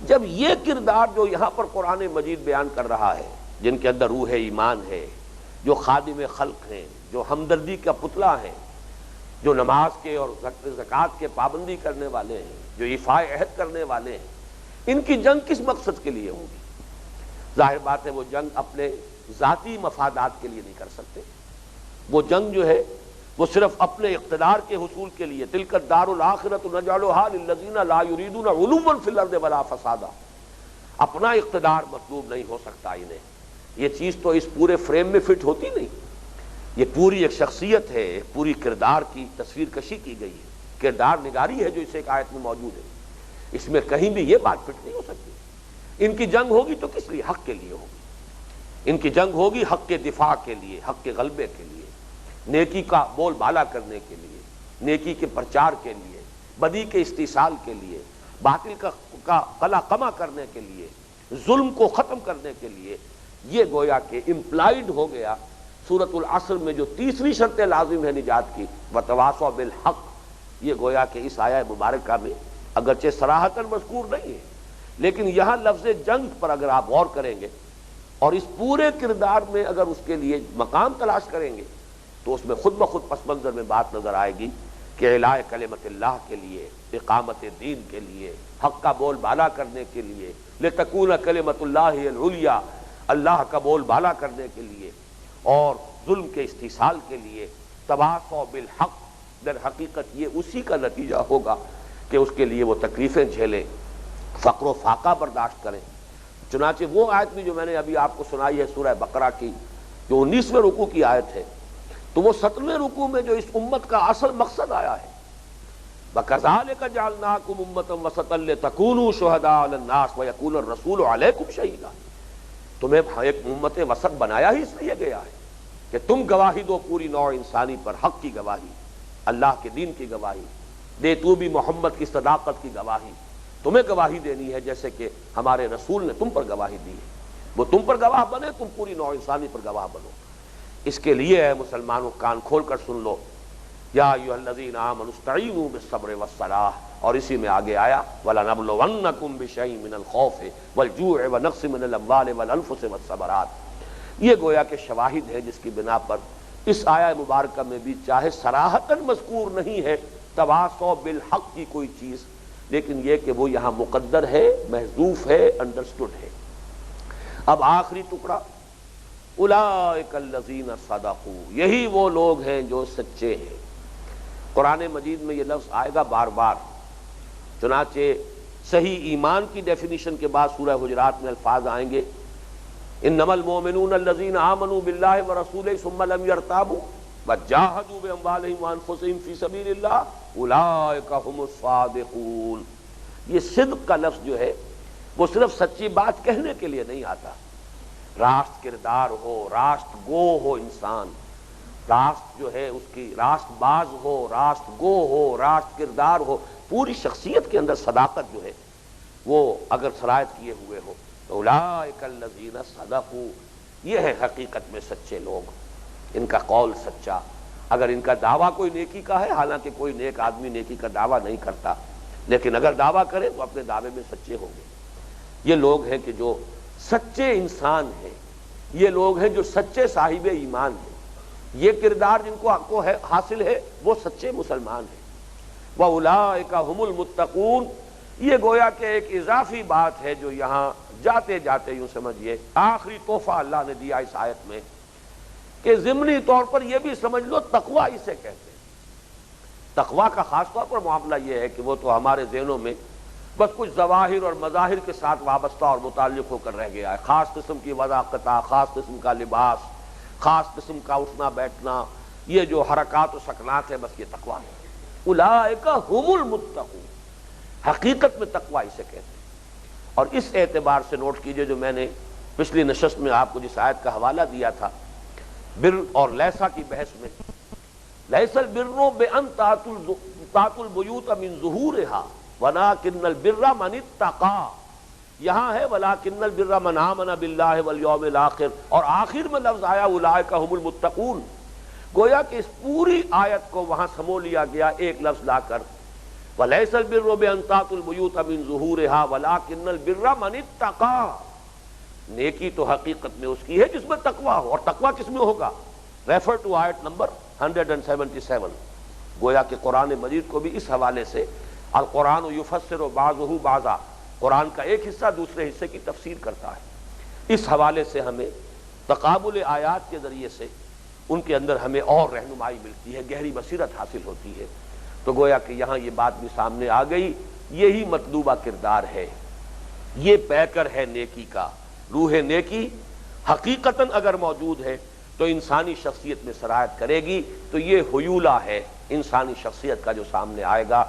جب یہ کردار جو یہاں پر قرآن مجید بیان کر رہا ہے، جن کے اندر روح ایمان ہے، جو خادم خلق ہیں، جو ہمدردی کا پتلا ہیں، جو نماز کے اور زکوٰۃ کے پابندی کرنے والے ہیں، جو ایفاء عہد کرنے والے ہیں، ان کی جنگ کس مقصد کے لیے ہوگی؟ ظاہر بات ہے وہ جنگ اپنے ذاتی مفادات کے لیے نہیں کر سکتے۔ وہ جنگ جو ہے وہ صرف اپنے اقتدار کے حصول کے لیے، تلک الدار الآخرۃ نجعلھا للذین لا یریدون علوا فی الارض ولا فسادا، اپنا اقتدار مطلوب نہیں ہو سکتا انہیں۔ یہ چیز تو اس پورے فریم میں فٹ ہوتی نہیں۔ یہ پوری ایک شخصیت ہے، ایک پوری کردار کی تصویر کشی کی گئی ہے، کردار نگاری ہے جو اس ایک آیت میں موجود ہے۔ اس میں کہیں بھی یہ بات فٹ نہیں ہو سکتی۔ ان کی جنگ ہوگی تو کس لیے؟ حق کے لیے ہوگی۔ ان کی جنگ ہوگی حق کے دفاع کے لیے، حق کے غلبے کے لیے، نیکی کا بول بالا کرنے کے لیے، نیکی کے پرچار کے لیے، بدی کے استحصال کے لیے، باطل کا قلع قمع کرنے کے لیے، ظلم کو ختم کرنے کے لیے۔ یہ گویا کہ امپلائڈ ہو گیا سورۃ العصر میں جو تیسری شرط لازم ہے نجات کی، وتواصوا بالحق، یہ گویا کہ اس آیہ مبارکہ میں اگرچہ صراحتاً مذکور نہیں ہے، لیکن یہاں لفظ جنگ پر اگر آپ غور کریں گے اور اس پورے کردار میں اگر اس کے لیے مقام تلاش کریں گے تو اس میں خود بخود پس منظر میں بات نظر آئے گی کہ اعلاء کلمت اللہ کے لیے، اقامت دین کے لیے، حق کا بول بالا کرنے کے لیے، لتکون کلمت اللہ العلیٰ، اللہ کا بول بالا کرنے کے لیے، اور ظلم کے استحصال کے لیے، تواصوا بالحق، در حقیقت یہ اسی کا نتیجہ ہوگا کہ اس کے لیے وہ تکلیفیں جھیلیں، فقر و فاقہ برداشت کریں۔ چنانچہ وہ آیت بھی جو میں نے ابھی آپ کو سنائی ہے سورہ بقرہ کی، جو 19ویں رکوع کی آیت ہے، تو وہ 17ویں رکوع میں جو اس امت کا اصل مقصد آیا ہے، وَكَذَلِكَ جَعَلْنَاكُمْ أُمَّةً وَسَطًا لِتَكُونُوا شُهَدَاءَ عَلَى النَّاسِ وَيَكُونَ الرَّسُولُ عَلَيْكُمْ شَهِيدًا۔ تمہیں ایک امت وسط بنایا ہی اس لیے گیا ہے کہ تم گواہی دو پوری نوع انسانی پر، حق کی گواہی، اللہ کے دین کی گواہی دے، تو بھی محمد کی صداقت کی گواہی تمہیں گواہی دینی ہے، جیسے کہ ہمارے رسول نے تم پر گواہی دی ہے، وہ تم پر گواہ بنے، تم پوری نوع انسانی پر گواہ بنو۔ اس کے لیے ہے مسلمانوں کان کھول کر سن لو، یا ایھا الذین آمنوا استعینوا بالصبر والصلاۃ، اور اسی میں آگے آیا وَلَنَبْلُوَنَّکُم بِشَیْءٍ مِّنَ الْخَوْفِ وَالْجُوعِ وَنَقْصٍ مِّنَ الْأَمْوَالِ وَالْأَنفُسِ وَالثَّمَرَاتِ۔ یہ گویا کہ شواہد ہے جس کی بنا پر اس آیہ مبارکہ میں بھی چاہے صراحتاً مذکور نہیں ہے تواصوا بالحق کی کوئی چیز، لیکن یہ کہ وہ یہاں مقدر ہے، محذوف ہے، انڈرسٹوڈ ہے۔ اب آخری ٹکڑا، اولئک الذین صدقوا، یہی وہ لوگ ہیں جو سچے ہیں۔ قرآن مجید میں یہ لفظ آئے گا بار بار، چنانچہ صحیح ایمان کی ڈیفینیشن کے بعد سورہ حجرات میں الفاظ آئیں گے، انما المؤمنون الذین آمنوا باللہ ورسولہ ثم لم یرتابوا وجاہدوا باموالہم وانفسہم فی سبیل اللہ اولئک ھم الصادقون۔ یہ صدق کا لفظ جو ہے وہ صرف سچی بات کہنے کے لیے نہیں آتا، راست کردار ہو، راست گو ہو انسان، راست جو ہے اس کی راست باز ہو، راست گو ہو، راست کردار ہو، پوری شخصیت کے اندر صداقت جو ہے وہ اگر سرایت کیے ہوئے ہو تو اولئک الذین صدقوا، یہ ہے حقیقت میں سچے لوگ، ان کا قول سچا۔ اگر ان کا دعویٰ کوئی نیکی کا ہے، حالانکہ کوئی نیک آدمی نیکی کا دعویٰ نہیں کرتا، لیکن اگر دعویٰ کرے تو اپنے دعوے میں سچے ہوں گے۔ یہ لوگ ہیں کہ جو سچے انسان ہیں، یہ لوگ ہیں جو سچے صاحب ایمان ہیں، یہ کردار جن کو حاصل ہے وہ سچے مسلمان ہیں۔ وَأُولَٰئِكَ هُمُ الْمُتَّقُونَ، یہ گویا کہ ایک اضافی بات ہے جو یہاں جاتے جاتے یوں سمجھیے آخری تحفہ اللہ نے دیا اس آیت میں، کہ ضمنی طور پر یہ بھی سمجھ لو تقویٰ اسے کہتے ہیں۔ تقویٰ کا خاص طور پر معاملہ یہ ہے کہ وہ تو ہمارے ذہنوں میں بس کچھ ظواہر اور مظاہر کے ساتھ وابستہ اور متعلق ہو کر رہ گیا ہے، خاص قسم کی وضاحت، خاص قسم کا لباس، خاص قسم کا اٹھنا بیٹھنا، یہ جو حرکات و سکنات ہے، بس یہ تقویٰ ہے۔ اولئک هم المتقون، حقیقت میں تقویٰ اسے کہتے ہیں۔ اور اس اعتبار سے نوٹ کیجئے جو میں نے پچھلی نشست میں آپ کو جس آیت کا حوالہ دیا تھا بر اور لیسا کی بحث میں، لیس البر بأن تأتوا البیوت من ظہورها ولکن البر من اتقى، یہاں ہے ولکن البر من آمن باللہ والیوم الآخر، اور آخر میں لفظ آیا اولئک هم المتقون، گویا کہ اس پوری آیت کو وہاں سمو لیا گیا ایک لفظ لا کر، ولیس البر بأن تأتوا البیوت من ظہورها ولکن البر من اتقى، نیکی تو حقیقت میں اس کی ہے جس میں تقویٰ ہو، اور تقویٰ کس میں ہوگا؟ ریفر ٹو آیت نمبر 177۔ گویا کہ قرآن مجید کو بھی اس حوالے سے القرآن یفسر بعضہ بعضا، قرآن کا ایک حصہ دوسرے حصے کی تفسیر کرتا ہے۔ اس حوالے سے ہمیں تقابل آیات کے ذریعے سے ان کے اندر ہمیں اور رہنمائی ملتی ہے، گہری بصیرت حاصل ہوتی ہے۔ تو گویا کہ یہاں یہ بات بھی سامنے آ گئی، یہی مطلوبہ کردار ہے، یہ پیکر ہے نیکی کا۔ روح نیکی حقیقتاً اگر موجود ہے تو انسانی شخصیت میں سرایت کرے گی، تو یہ حیولہ ہے انسانی شخصیت کا جو سامنے آئے گا۔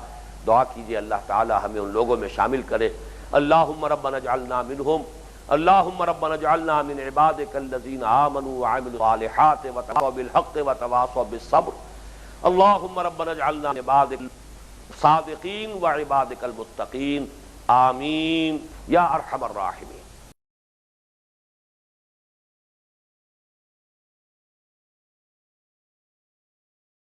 دعا کیجئے اللہ تعالی ہمیں ان لوگوں میں شامل کرے۔ اللہم ربنا اجعلنا منہم، اللہم ربنا اجعلنا من عبادک الذین آمنوا وعملوا الصالحات وتواصوا بالحق وتواصوا بالصبر، اللہم ربنا اجعلنا من عبادک الصادقین وعبادک المتقین، آمین یا ارحم الراحمین۔